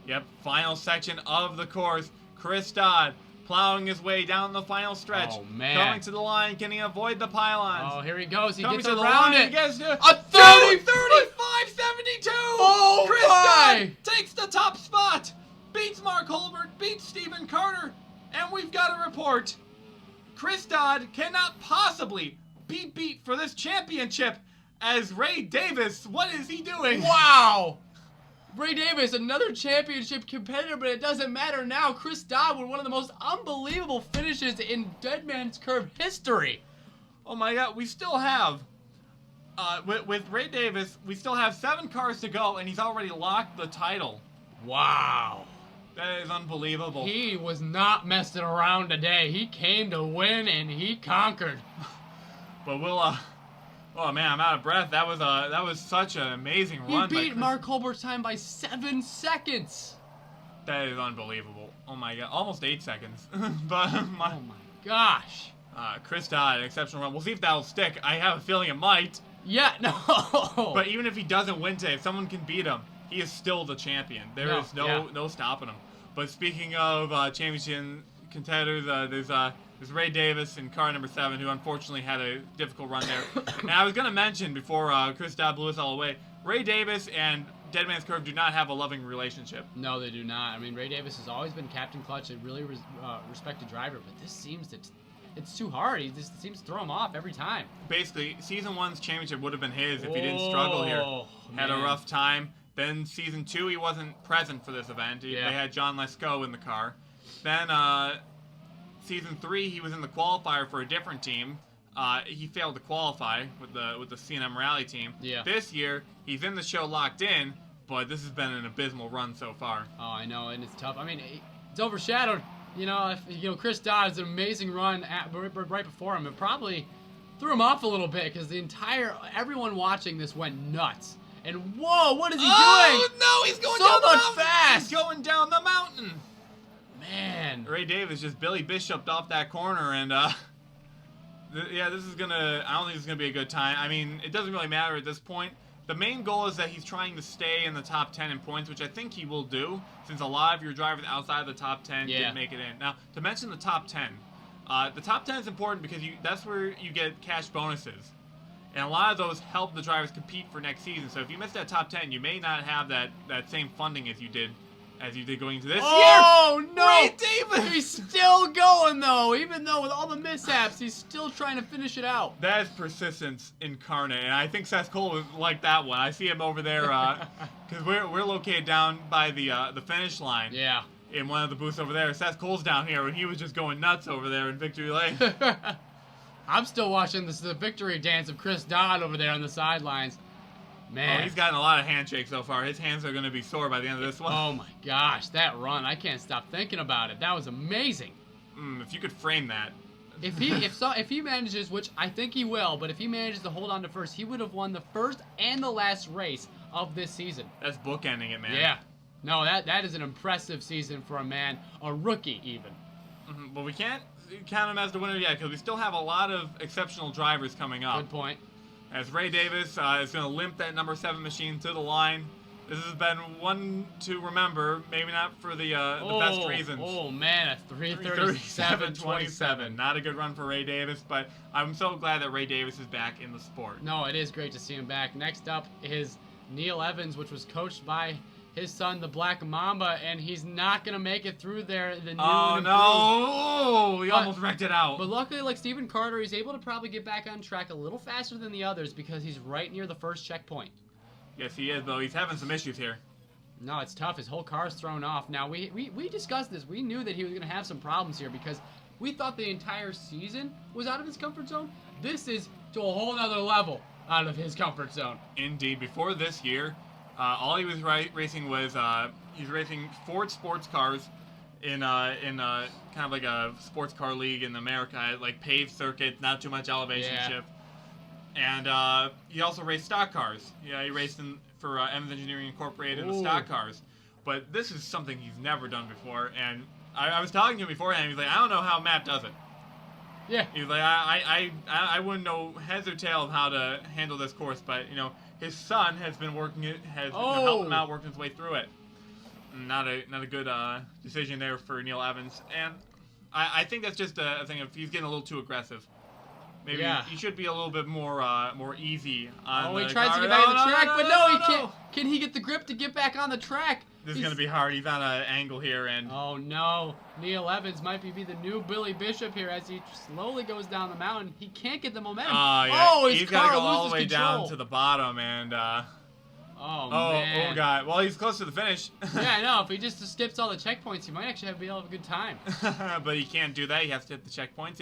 Yep, final section of the course. Chris Dodd plowing his way down the final stretch. Oh, man. Coming to the line. Can he avoid the pylons? Oh, here he goes. He Coming gets to the around line. it. He gets to a 30, 35.72. Oh, Chris my. Dodd takes the top spot. Beats Mark Holbert. Beats Stephen Carter. And we've got a report. Chris Dodd cannot possibly be beat for this championship as Ray Davis. What is he doing? Wow. Ray Davis, another championship competitor, but it doesn't matter now. Chris Dodd with one of the most unbelievable finishes in Dead Man's Curve history. Oh my God, we still have, with Ray Davis, we still have 7 cars to go, and he's already locked the title. Wow. That is unbelievable. He was not messing around today. He came to win, and he conquered. But we'll, oh man, I'm out of breath. That was such an amazing run. He beat Mark Holbert's time by 7 seconds. That is unbelievable. Oh my God, almost 8 seconds. But oh my gosh. Chris Dodd, an exceptional run. We'll see if that'll stick. I have a feeling it might. Yeah, no. But even if he doesn't win today, if someone can beat him, he is still the champion. There is no stopping him. But speaking of championship contenders, there's Ray Davis in car number 7, who unfortunately had a difficult run there. And I was going to mention before Chris Dodd blew us all away, Ray Davis and Dead Man's Curve do not have a loving relationship. No, they do not. I mean, Ray Davis has always been Captain Clutch, a really respected driver, but this seems that it's too hard. He just seems to throw him off every time. Basically, Season 1's championship would have been his if he didn't struggle here. Had a rough time. Then Season 2, he wasn't present for this event. They had John Lesko in the car. Then Season 3, he was in the qualifier for a different team. He failed to qualify with the C&M Rally team. Yeah. This year, he's in the show locked in, but this has been an abysmal run so far. Oh, I know, and it's tough. I mean, it's overshadowed. Chris Dodd is an amazing run right before him. It probably threw him off a little bit because everyone watching this went nuts. And whoa, what is he Oh, doing? no, he's going So down the much mountain. fast. He's going down the mountain. Man. Ray Davis just Billy Bishoped off that corner, and yeah, this is gonna. I don't think this is gonna be a good time. I mean, it doesn't really matter at this point. The main goal is that he's trying to stay in the top 10 in points, which I think he will do, since a lot of your drivers outside of the top 10 didn't make it in. Now, to mention the top 10, the top 10 is important because that's where you get cash bonuses. And a lot of those help the drivers compete for next season. So if you miss that top 10, you may not have that same funding as you did going into this year. Oh, no! Ray Davis! He's still going, though. Even though with all the mishaps, he's still trying to finish it out. That is persistence incarnate, and I think Seth Cole was like that one. I see him over there, because we're located down by the finish line. Yeah. In one of the booths over there. Seth Cole's down here, and he was just going nuts over there in Victory Lane. I'm still watching the victory dance of Chris Dodd over there on the sidelines. Man. Oh, he's gotten a lot of handshakes so far. His hands are going to be sore by the end of this one. Oh my gosh, that run! I can't stop thinking about it. That was amazing. If you could frame that. If he manages, which I think he will, but if he manages to hold on to first, he would have won the first and the last race of this season. That's bookending it, man. Yeah. No, that is an impressive season for a man, a rookie even. But we can't count him as the winner yet because we still have a lot of exceptional drivers coming up. Good point. As Ray Davis is going to limp that number 7 machine to the line. This has been one to remember, maybe not for the best reasons. Oh man, a 3:37.27. Not a good run for Ray Davis, but I'm so glad that Ray Davis is back in the sport. No, it is great to see him back. Next up is Neil Evans, which was coached by his son, the Black Mamba, and he's not going to make it through there. Oh, no! He almost wrecked it out. But luckily, like Stephen Carter, he's able to probably get back on track a little faster than the others because he's right near the first checkpoint. Yes, he is, though. He's having some issues here. No, it's tough. His whole car's thrown off. Now, we discussed this. We knew that he was going to have some problems here because we thought the entire season was out of his comfort zone. This is to a whole other level out of his comfort zone. Indeed. Before this year, all he was racing was he's racing Ford sports cars in kind of like a sports car league in America, like paved circuit, not too much elevation shift. And he also raced stock cars. Yeah, he raced for Evans Engineering Incorporated in the stock cars. But this is something he's never done before. And I was talking to him beforehand. He was like, I don't know how Matt does it. Yeah. He was like, I wouldn't know heads or tails how to handle this course, but you know, his son has been working it, has helped him out, working his way through it. Not a good decision there for Neil Evans, and I think that's just a thing of he's getting a little too aggressive. Maybe he should be a little bit more easy on the he tries car. to get back on the track, but no, he can't. Can he get the grip to get back on the track? This is going to be hard. He's on an angle here, and oh no, Neil Evans might be the new Billy Bishop here as he slowly goes down the mountain. He can't get the momentum. He's got to go all the way down to the bottom, and man. Oh god. Well, he's close to the finish. Yeah, I know. If he just skips all the checkpoints, he might actually be able to have a good time. But he can't do that. He has to hit the checkpoints,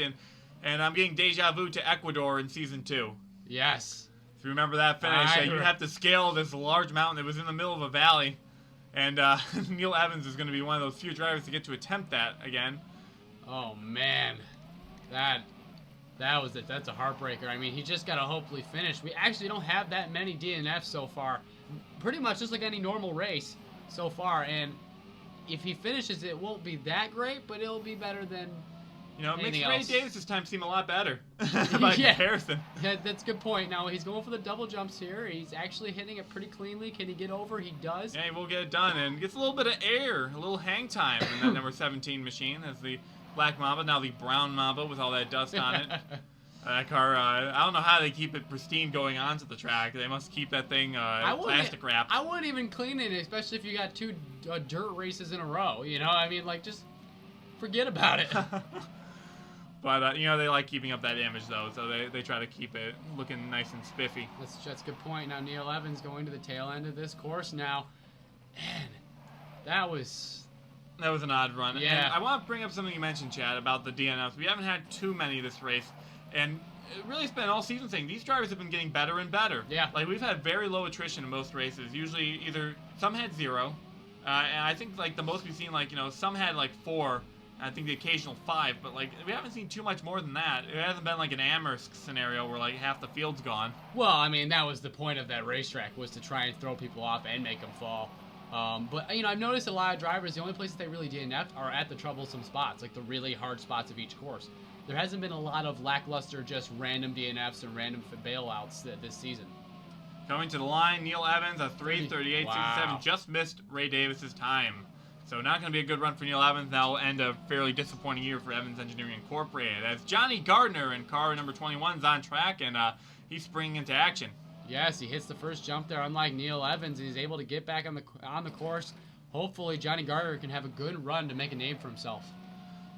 and I'm getting deja vu to Ecuador in season 2. Yes. If you remember that finish, you have to scale this large mountain that was in the middle of a valley. And Neil Evans is going to be one of those few drivers to get to attempt that again. Oh, man. That was it. That's a heartbreaker. I mean, he just got to hopefully finish. We actually don't have that many DNFs so far. Pretty much just like any normal race so far. And if he finishes, it won't be that great, but it'll be better than it makes else. Ray Davis' time seem a lot better by comparison. Yeah, that's a good point. Now, he's going for the double jumps here. He's actually hitting it pretty cleanly. Can he get over? He does. Yeah, he will get it done, and gets a little bit of air, a little hang time in that number 17 machine as the Black Mamba, now the Brown Mamba with all that dust on it. That car, I don't know how they keep it pristine going onto the track. They must keep that thing plastic wrapped. I wouldn't even clean it, especially if you got 2 dirt races in a row. You know, I mean, like, just forget about it. But, they like keeping up that image, though, so they try to keep it looking nice and spiffy. That's a good point. Now, Neil Evans going to the tail end of this course now. Man, that was an odd run. Yeah. And I want to bring up something you mentioned, Chad, about the DNFs. We haven't had too many this race, and really it's been all season saying these drivers have been getting better and better. Yeah. Like, we've had very low attrition in most races. Usually either some had 0, and I think, like, the most we've seen, like, some had, like, 4, I think the occasional 5, but like we haven't seen too much more than that. It hasn't been like an Amherst scenario where like half the field's gone. Well, I mean, that was the point of that racetrack, was to try and throw people off and make them fall. But, you know, I've noticed a lot of drivers, the only places they really DNF are at the troublesome spots, like the really hard spots of each course. There hasn't been a lot of lackluster, just random DNFs and random bailouts this season. Coming to the line, Neil Evans, a 3:38.67, Wow. just missed Ray Davis's time. So not going to be a good run for Neil Evans. That will end a fairly disappointing year for Evans Engineering Incorporated. As Johnny Gardner in car number 21 is on track, and he's springing into action. Yes, he hits the first jump there, unlike Neil Evans, and he's able to get back on the course. Hopefully, Johnny Gardner can have a good run to make a name for himself.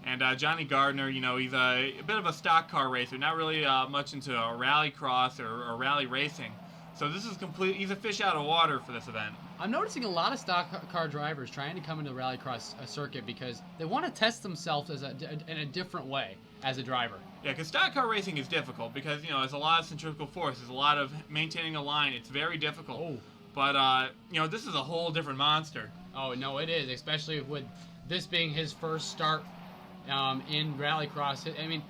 And Johnny Gardner, you know, he's a bit of a stock car racer, not really much into rallycross or rally racing. So this is he's a fish out of water for this event. I'm noticing a lot of stock car drivers trying to come into the rallycross circuit because they want to test themselves in a different way as a driver. Yeah, because stock car racing is difficult because, you know, there's a lot of centrifugal force. There's a lot of maintaining a line. It's very difficult. Oh. But, you know, this is a whole different monster. Oh, no, it is, especially with this being his first start in rallycross. I mean,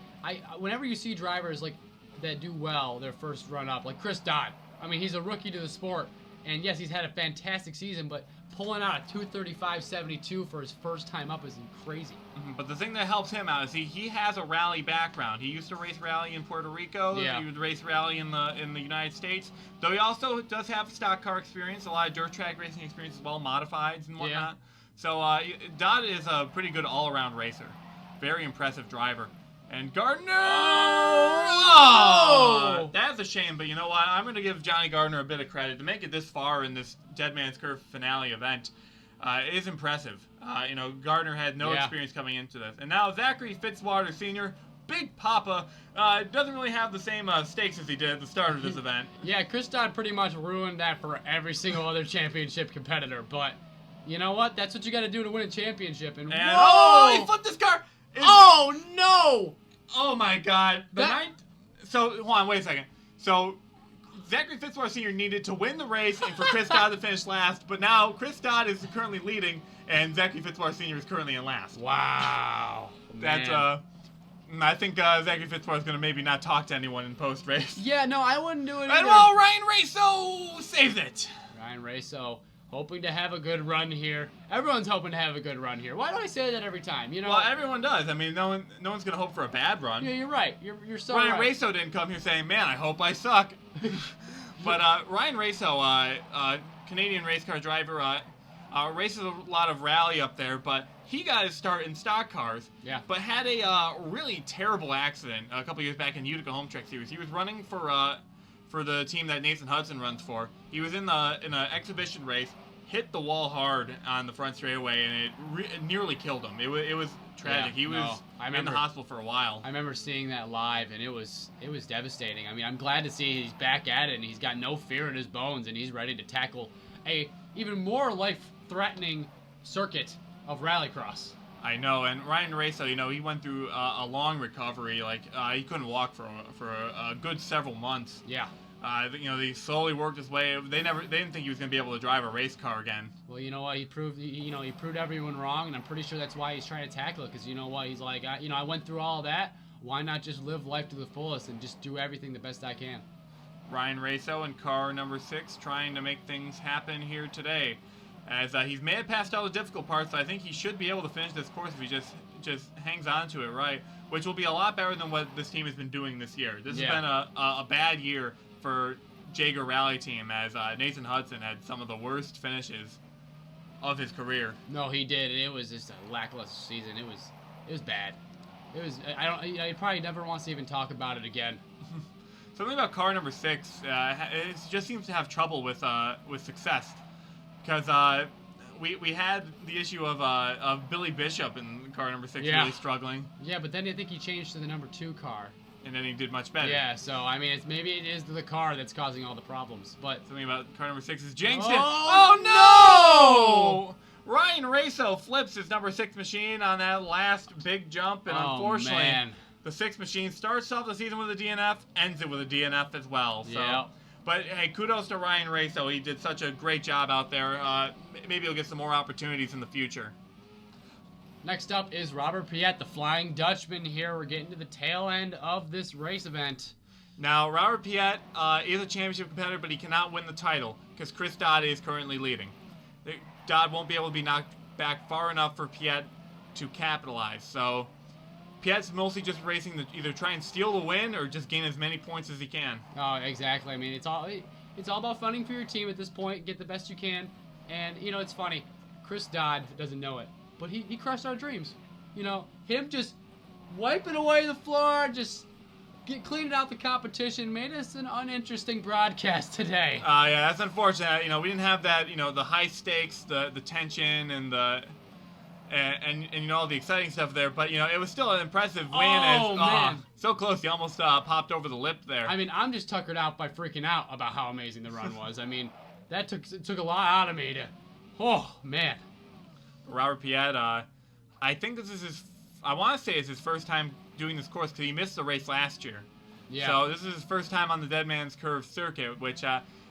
whenever you see drivers like that do well their first run up, like Chris Dodd, I mean, he's a rookie to the sport, and yes, he's had a fantastic season, but pulling out a 2:35.72 for his first time up is crazy. Mm-hmm. But the thing that helps him out is he has a rally background. He used to race rally in Puerto Rico. Yeah. He would race rally in the United States. Though he also does have stock car experience, a lot of dirt track racing experience as well, modifieds and whatnot. Yeah. So Dodd is a pretty good all-around racer. Very impressive driver. And Gardner! Oh! That's a shame, but you know what? I'm going to give Johnny Gardner a bit of credit. To make it this far in this Dead Man's Curve finale event is impressive. You know, Gardner had no experience coming into this. And now Zachary Fitzwater Sr., Big Papa, doesn't really have the same stakes as he did at the start of this event. Yeah, Chris Dodd pretty much ruined that for every single other championship competitor, but you know what? That's what you got to do to win a championship. And oh, he flipped his car! Oh, no! Oh, my God. So, hold on, wait a second. So, Zachary Fitzwater Sr. needed to win the race and for Chris Dodd to finish last, but now Chris Dodd is currently leading, and Zachary Fitzwater Sr. is currently in last. Wow. That's, I think Zachary Fitzwater is going to maybe not talk to anyone in post-race. Yeah, no, I wouldn't do it either. And well, Ryan Raso saves it. Ryan Raso, hoping to have a good run here. Everyone's hoping to have a good run here. Why do I say that every time? You know. Well, everyone does. I mean, no one's going to hope for a bad run. Yeah, you're right. You're so Ryan right. Raso didn't come here saying, "Man, I hope I suck." But Ryan Raso, Canadian race car driver, races a lot of rally up there, but he got his start in stock cars. Yeah. But had a really terrible accident a couple years back in Utica Home Track Series. He was running for the team that Nathan Hudson runs for. He was in an exhibition race, hit the wall hard on the front straightaway, and it nearly killed him. It was tragic. He was in the hospital for a while. I remember seeing that live, and it was devastating. I mean, I'm glad to see he's back at it, and he's got no fear in his bones, and he's ready to tackle a even more life-threatening circuit of rallycross. I know, and Ryan Raso, you know, he went through a long recovery. Like he couldn't walk for a good several months. Yeah. You know, he slowly worked his way. They didn't think he was going to be able to drive a race car again. Well, you know what? He proved everyone wrong, and I'm pretty sure that's why he's trying to tackle it. Because you know what? He's like, I went through all that. Why not just live life to the fullest and just do everything the best I can? Ryan Raso in car number 6 trying to make things happen here today. As he's made it past all the difficult parts, so I think he should be able to finish this course if he just hangs on to it right, which will be a lot better than what this team has been doing this year. This has been a bad year for Jaeger Rally Team, as Nathan Hudson had some of the worst finishes of his career. No, he did. It was just a lackluster season. It was bad. It was. He probably never wants to even talk about it again. Something about car number 6, it just seems to have trouble with success, because we had the issue of Billy Bishop in car number 6 really struggling. Yeah, but then I think he changed to the number 2 car. And then he did much better. Yeah, so I mean, maybe it is the car that's causing all the problems. But something about car number 6 is jinx. Oh no! Ryan Raso flips his number 6 machine on that last big jump, and unfortunately, the 6 machine starts off the season with a DNF, ends it with a DNF as well. So. Yeah. But hey, kudos to Ryan Raso. He did such a great job out there. Maybe he'll get some more opportunities in the future. Next up is Robert Piet, the Flying Dutchman here. We're getting to the tail end of this race event. Now, Robert Piet is a championship competitor, but he cannot win the title because Chris Dodd is currently leading. Dodd won't be able to be knocked back far enough for Piet to capitalize. So Piet's mostly just racing to either try and steal the win or just gain as many points as he can. Oh, exactly. I mean, it's all about funding for your team at this point. Get the best you can. And, you know, it's funny. Chris Dodd doesn't know it, but he crushed our dreams. You know, him just wiping away the floor, just cleaning out the competition, made us an uninteresting broadcast today. Yeah, that's unfortunate. You know, we didn't have that, you know, the high stakes, the tension, and the... And you know, all the exciting stuff there, but you know, it was still an impressive win. Oh, man. So close, he almost popped over the lip there. I mean, I'm just tuckered out by freaking out about how amazing the run was. I mean, that took a lot out of me to... Oh, man. Robert Piet, I think this is his... I want to say it's his first time doing this course because he missed the race last year. Yeah. So this is his first time on the Dead Man's Curve circuit, which...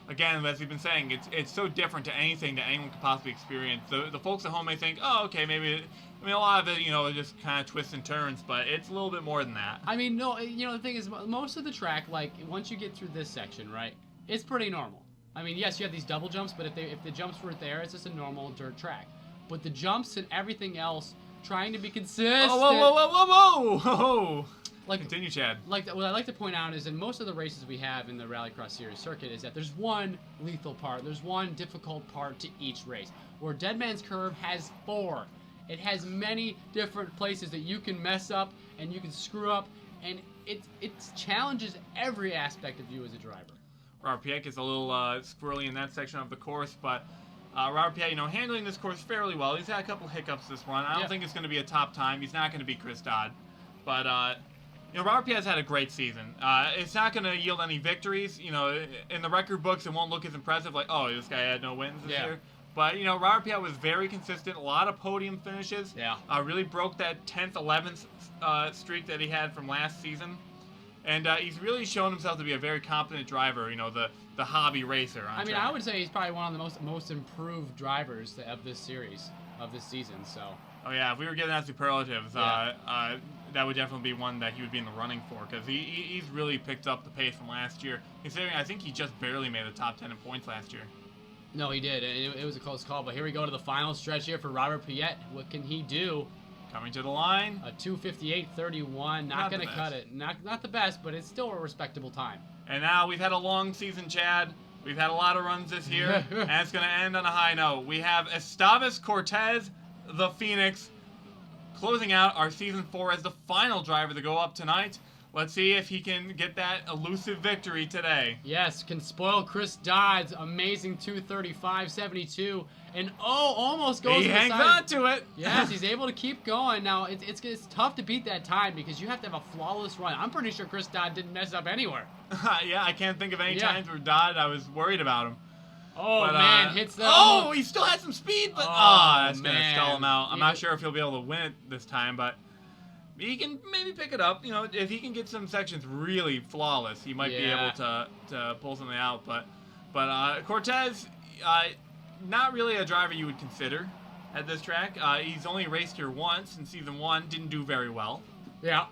Again, as we've been saying, it's so different to anything that anyone could possibly experience. The folks at home may think, oh, okay, maybe... I mean, a lot of it, you know, just kind of twists and turns, but it's a little bit more than that. I mean, no, you know, the thing is, most of the track, like, once you get through this section, right, it's pretty normal. I mean, yes, you have these double jumps, but if the jumps weren't there, it's just a normal dirt track. But the jumps and everything else, trying to be consistent... Oh, whoa! Like, continue, Chad. Like what I like to point out is in most of the races we have in the Rallycross Series circuit is that there's one lethal part, there's one difficult part to each race. Where Dead Man's Curve has 4. It has many different places that you can mess up and you can screw up, and it challenges every aspect of you as a driver. Robert Piet is a little squirrely in that section of the course, but Robert Piet, you know, handling this course fairly well. He's had a couple hiccups this run. I don't think it's going to be a top time. He's not going to be Chris Dodd, but. You know, Robert Piet has had a great season. It's not going to yield any victories. You know, in the record books, it won't look as impressive, like, oh, this guy had no wins this year. But, you know, Robert Piet was very consistent, a lot of podium finishes. Yeah. Really broke that 10th, 11th streak that he had from last season. And he's really shown himself to be a very competent driver, you know, the hobby racer. I mean, I would say he's probably one of the most improved drivers of this series, of this season, so... Oh, yeah, if we were getting out superlatives, that would definitely be one that he would be in the running for, because he's really picked up the pace from last year. Considering I think he just barely made the top 10 in points last year. No, he did. It was a close call, but here we go to the final stretch here for Robert Piet. What can he do? Coming to the line. A 2:58.31. Not going to cut it. Not the best, but it's still a respectable time. And now we've had a long season, Chad. We've had a lot of runs this year, and it's going to end on a high note. We have Esteves Cortez, the Phoenix, closing out our Season 4 as the final driver to go up tonight. Let's see if he can get that elusive victory today. Yes, can spoil Chris Dodd's amazing 2:35.72, and almost goes. He hangs on to it. Yes, he's able to keep going. Now it's tough to beat that time because you have to have a flawless run. I'm pretty sure Chris Dodd didn't mess up anywhere. Yeah, I can't think of any times where Dodd I was worried about him. Oh, but, man, hits the... Oh, he still has some speed, but... that's going to stall him out. I'm Yeah. not sure if he'll be able to win it this time, but he can maybe pick it up. You know, if he can get some sections really flawless, he might be able to pull something out. But Cortez, not really a driver you would consider at this track. He's only raced here once in Season 1, didn't do very well. Yeah.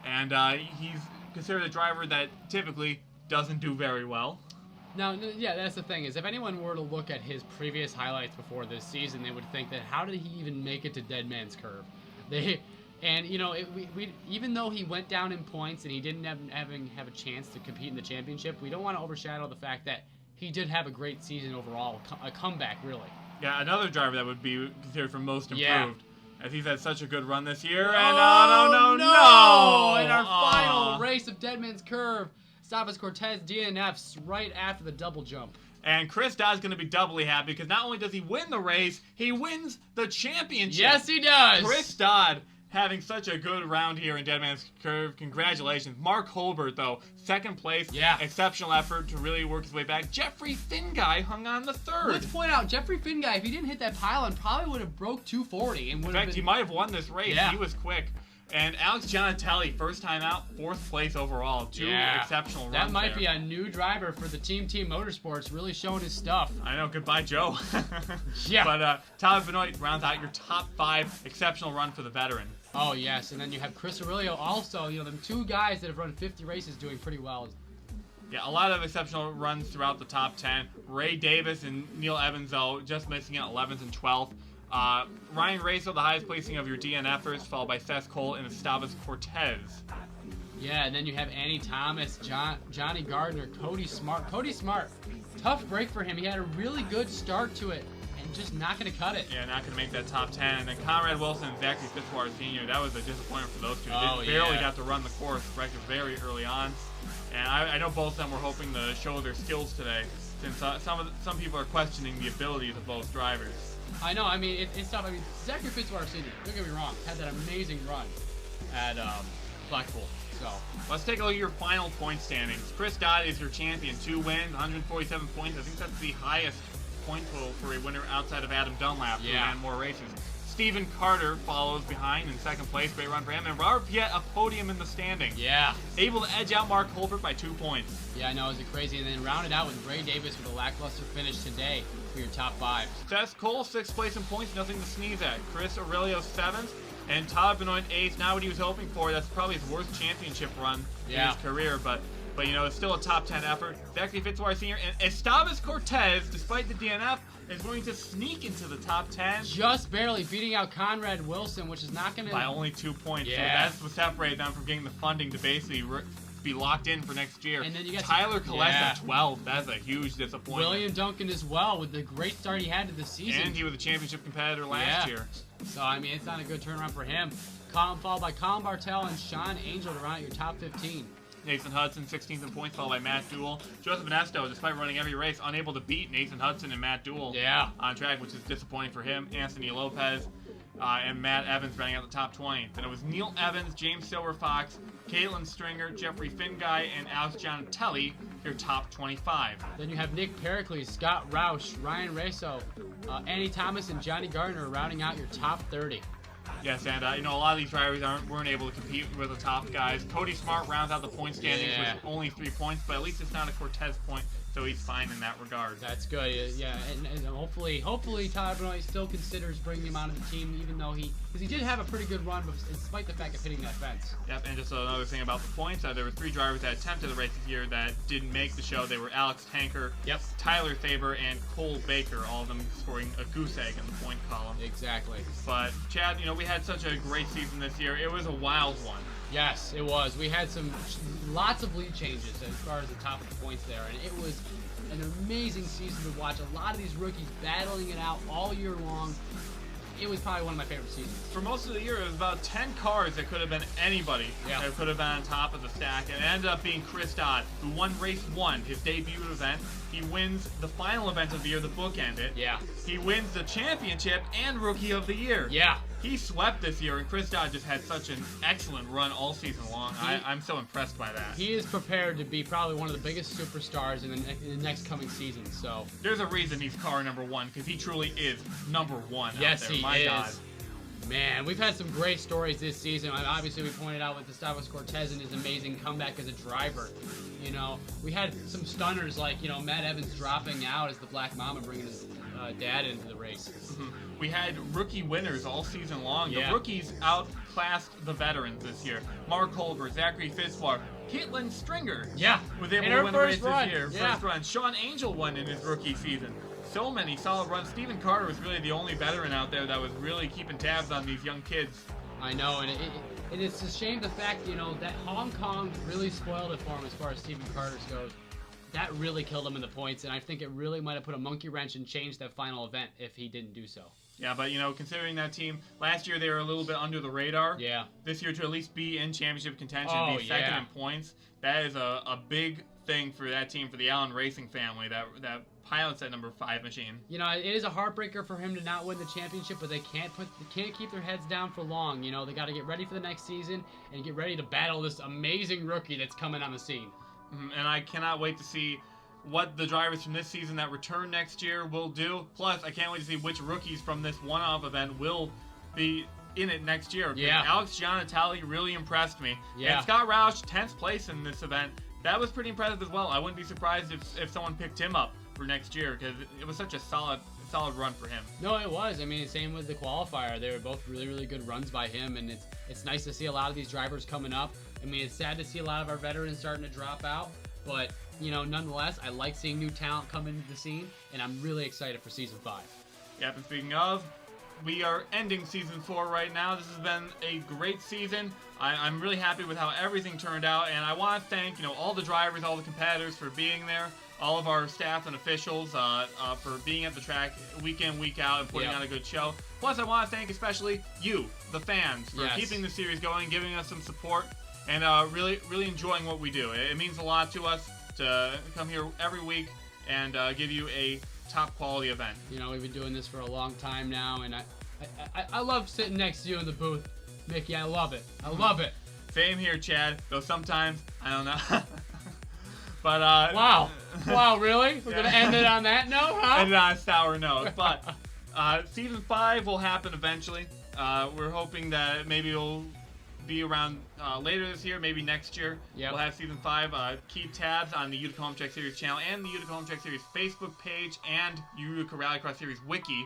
And he's considered a driver that typically doesn't do very well. Now, yeah, that's the thing, is if anyone were to look at his previous highlights before this season, they would think that how did he even make it to Dead Man's Curve? And, you know, even though he went down in points and he didn't have a chance to compete in the championship, we don't want to overshadow the fact that he did have a great season overall, a comeback, really. Yeah, another driver that would be considered for most improved. Yeah. As he's had such a good run this year. And no! In our Aw. final race of Dead Man's Curve, Esteves Cortez DNFs right after the double jump. And Chris Dodd's going to be doubly happy because not only does he win the race, he wins the championship. Yes, he does. Chris Dodd having such a good round here in Dead Man's Curve. Congratulations. Mark Holbert, though, second place. Yeah. Exceptional effort to really work his way back. Jeffrey Finguy hung on the third. Let's point out, Jeffrey Finguy, if he didn't hit that pylon, probably would have broke 240. And In fact, he might have won this race. Yeah. He was quick. And Alex Gianatelli, first time out, 4th place overall. Two exceptional runs. That might be a new driver for the Team Motorsports, really showing his stuff. I know, goodbye, Joe. Yeah. But Tyler Benoit rounds out your top 5 exceptional run for the veteran. Oh, yes, and then you have Chris Aurelio also, them 2 guys that have run 50 races doing pretty well. Yeah, a lot of exceptional runs throughout the top 10. Ray Davis and Neil Evans, though, just missing at 11th and 12th. Ryan Raso, the highest placing of your DNFers, followed by Seth Cole and Esteban Cortez. Yeah, and then you have Annie Thomas, Johnny Gardner, Cody Smart. Cody Smart, tough break for him. He had a really good start to it and just not going to cut it. Yeah, not going to make that top 10. And then Conrad Wilson and Zachary Fitzwater Sr., that was a disappointment for those two. They barely got to run the course very early on. And I know both of them were hoping to show their skills today, since some people are questioning the abilities of both drivers. I know. I mean, it's tough. I mean, Zachary Fitzwater Sr., don't get me wrong, had that amazing run at Blackpool. So let's take a look at your final point standings. Chris Dodd is your champion, 2 wins, 147 points. I think that's the highest point total for a winner outside of Adam Dunlap, who ran more races. Stephen Carter follows behind in 2nd place. Great run for him. And Robert Piet, a podium in the standings. Yeah. Able to edge out Mark Holbert by 2 points. Yeah, I know. It was crazy. And then rounded out with Ray Davis with a lackluster finish today for your top 5. Seth Cole, 6th place in points. Nothing to sneeze at. Chris Aurelio, 7th. And Todd Benoit, 8th. Not what he was hoping for. That's probably his worst championship run in his career. But it's still a top 10 effort. Zachary Fitzwater Sr. and Esteban Cortez, despite the DNF, is going to sneak into the top 10. Just barely beating out Conrad Wilson, which is not going to... By only 2 points. Yeah. So that's what separated them from getting the funding to basically be locked in for next year. And then you got Tyler Collette at 12. That's a huge disappointment. William Duncan as well, with the great start he had to the season. And he was a championship competitor last year. So, I mean, it's not a good turnaround for him. Followed by Colin Bartel and Sean Angel to round out your top 15. Nathan Hudson, 16th in points, followed by Matt Dool. Joseph Inesto, despite running every race, unable to beat Nathan Hudson and Matt Dool on track, which is disappointing for him. Anthony Lopez and Matt Evans running out the top 20. Then it was Neil Evans, James Silverfox, Caitlin Stringer, Jeffrey Finguy, and Alex Gianatelli, your top 25. Then you have Nick Pericles, Scott Roush, Ryan Raso, Annie Thomas, and Johnny Gardner rounding out your top 30. Yes, and a lot of these drivers weren't able to compete with the top guys. Cody Smart rounds out the point standings with only 3 points, but at least it's not a Cortez point, so he's fine in that regard. That's good, yeah, and hopefully Tyler Benoit still considers bringing him onto the team, even though because he did have a pretty good run, but despite the fact of hitting that fence. Yep, and just another thing about the points, there were 3 drivers that attempted the race this year that didn't make the show. They were Alex Tanker, Tyler Faber, and Cole Baker, all of them scoring a goose egg in the point column. Exactly. But, Chad, we had such a great season this year. It was a wild one. Yes, it was. We had lots of lead changes as far as the top of the points there, and it was an amazing season to watch. A lot of these rookies battling it out all year long. It was probably one of my favorite seasons. For most of the year, it was about 10 cars that could have been anybody that could have been on top of the stack. And it ended up being Chris Dodd, who won race 1, his debut event. He wins the final event of the year, the bookend it. Yeah. He wins the championship and Rookie of the Year. Yeah. He swept this year, and Chris Dodd just had such an excellent run all season long. I'm so impressed by that. He is prepared to be probably one of the biggest superstars in the next coming season. So there's a reason he's car number 1, because he truly is number 1 yes, out there. He My is. God. Man, we've had some great stories this season. Obviously, we pointed out with Esteban Cortez and his amazing comeback as a driver. We had some stunners like, Matt Evans dropping out as the Black Mamba, bringing his dad into the race. Mm-hmm. We had rookie winners all season long. The rookies outclassed the veterans this year. Mark Holbert, Zachary Fitzwater, Caitlin Stringer was able to win the race this year. First run. Sean Angel won in his rookie season. So many solid runs. Stephen Carter was really the only veteran out there that was really keeping tabs on these young kids. I know, and it's a shame the fact, that Hong Kong really spoiled it for him as far as Stephen Carter's goes. That really killed him in the points, and I think it really might have put a monkey wrench and changed that final event if he didn't do so. Yeah, but, considering that team, last year they were a little bit under the radar. Yeah. This year to at least be in championship contention, be second in points, that is a big thing for that team, for the Allen Racing family, that pilots that number 5 machine. It is a heartbreaker for him to not win the championship, but they can't keep their heads down for long. They got to get ready for the next season and get ready to battle this amazing rookie that's coming on the scene. And I cannot wait to see what the drivers from this season that return next year will do. Plus, I can't wait to see which rookies from this one-off event will be in it next year. Yeah. Alex Giannatelli really impressed me. Yeah. And Scott Roush, 10th place in this event. That was pretty impressive as well. I wouldn't be surprised if someone picked him up for next year because it was such a solid run for him. No, it was. I mean, same with the qualifier. They were both really, really good runs by him, and it's nice to see a lot of these drivers coming up. I mean, it's sad to see a lot of our veterans starting to drop out, but, you know, nonetheless, I like seeing new talent come into the scene, and I'm really excited for Season 5. Yep, and speaking of, we are ending Season 4 right now. This has been a great season. I'm really happy with how everything turned out, and I want to thank, you know, all the drivers, all the competitors for being there, all of our staff and officials for being at the track week in, week out, and putting on a good show. Plus, I want to thank especially you, the fans, for keeping the series going, giving us some support, and really, really enjoying what we do. It means a lot to us to come here every week and give you a top quality event. You know, we've been doing this for a long time now, and I love sitting next to you in the booth, Mickey. I love it. I love it. Same here, Chad. Though sometimes I don't know. But wow, really? We're gonna end it on that note, huh? End it on a sour note. But Season 5 will happen eventually. We're hoping that maybe it'll be around later this year, maybe next year. Yep. We'll have Season 5. Keep tabs on the Utica Home Track Series channel and the Utica Home Track Series Facebook page and Utica Rallycross Series wiki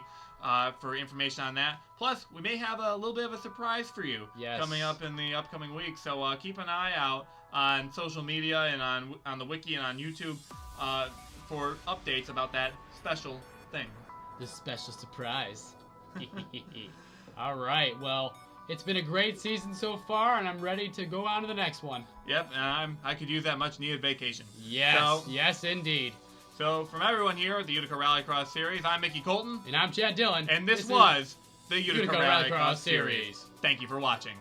for information on that. Plus, we may have a little bit of a surprise for you coming up in the upcoming week. So keep an eye out on social media and on the wiki and on YouTube for updates about that special thing. This special surprise. All right, well, it's been a great season so far, and I'm ready to go on to the next one. Yep, and I could use that much-needed vacation. Yes, yes, indeed. So, from everyone here at the Utica Rallycross Series, I'm Mickey Colton. And I'm Chad Dillon. And this was the Utica Rallycross Series. Thank you for watching.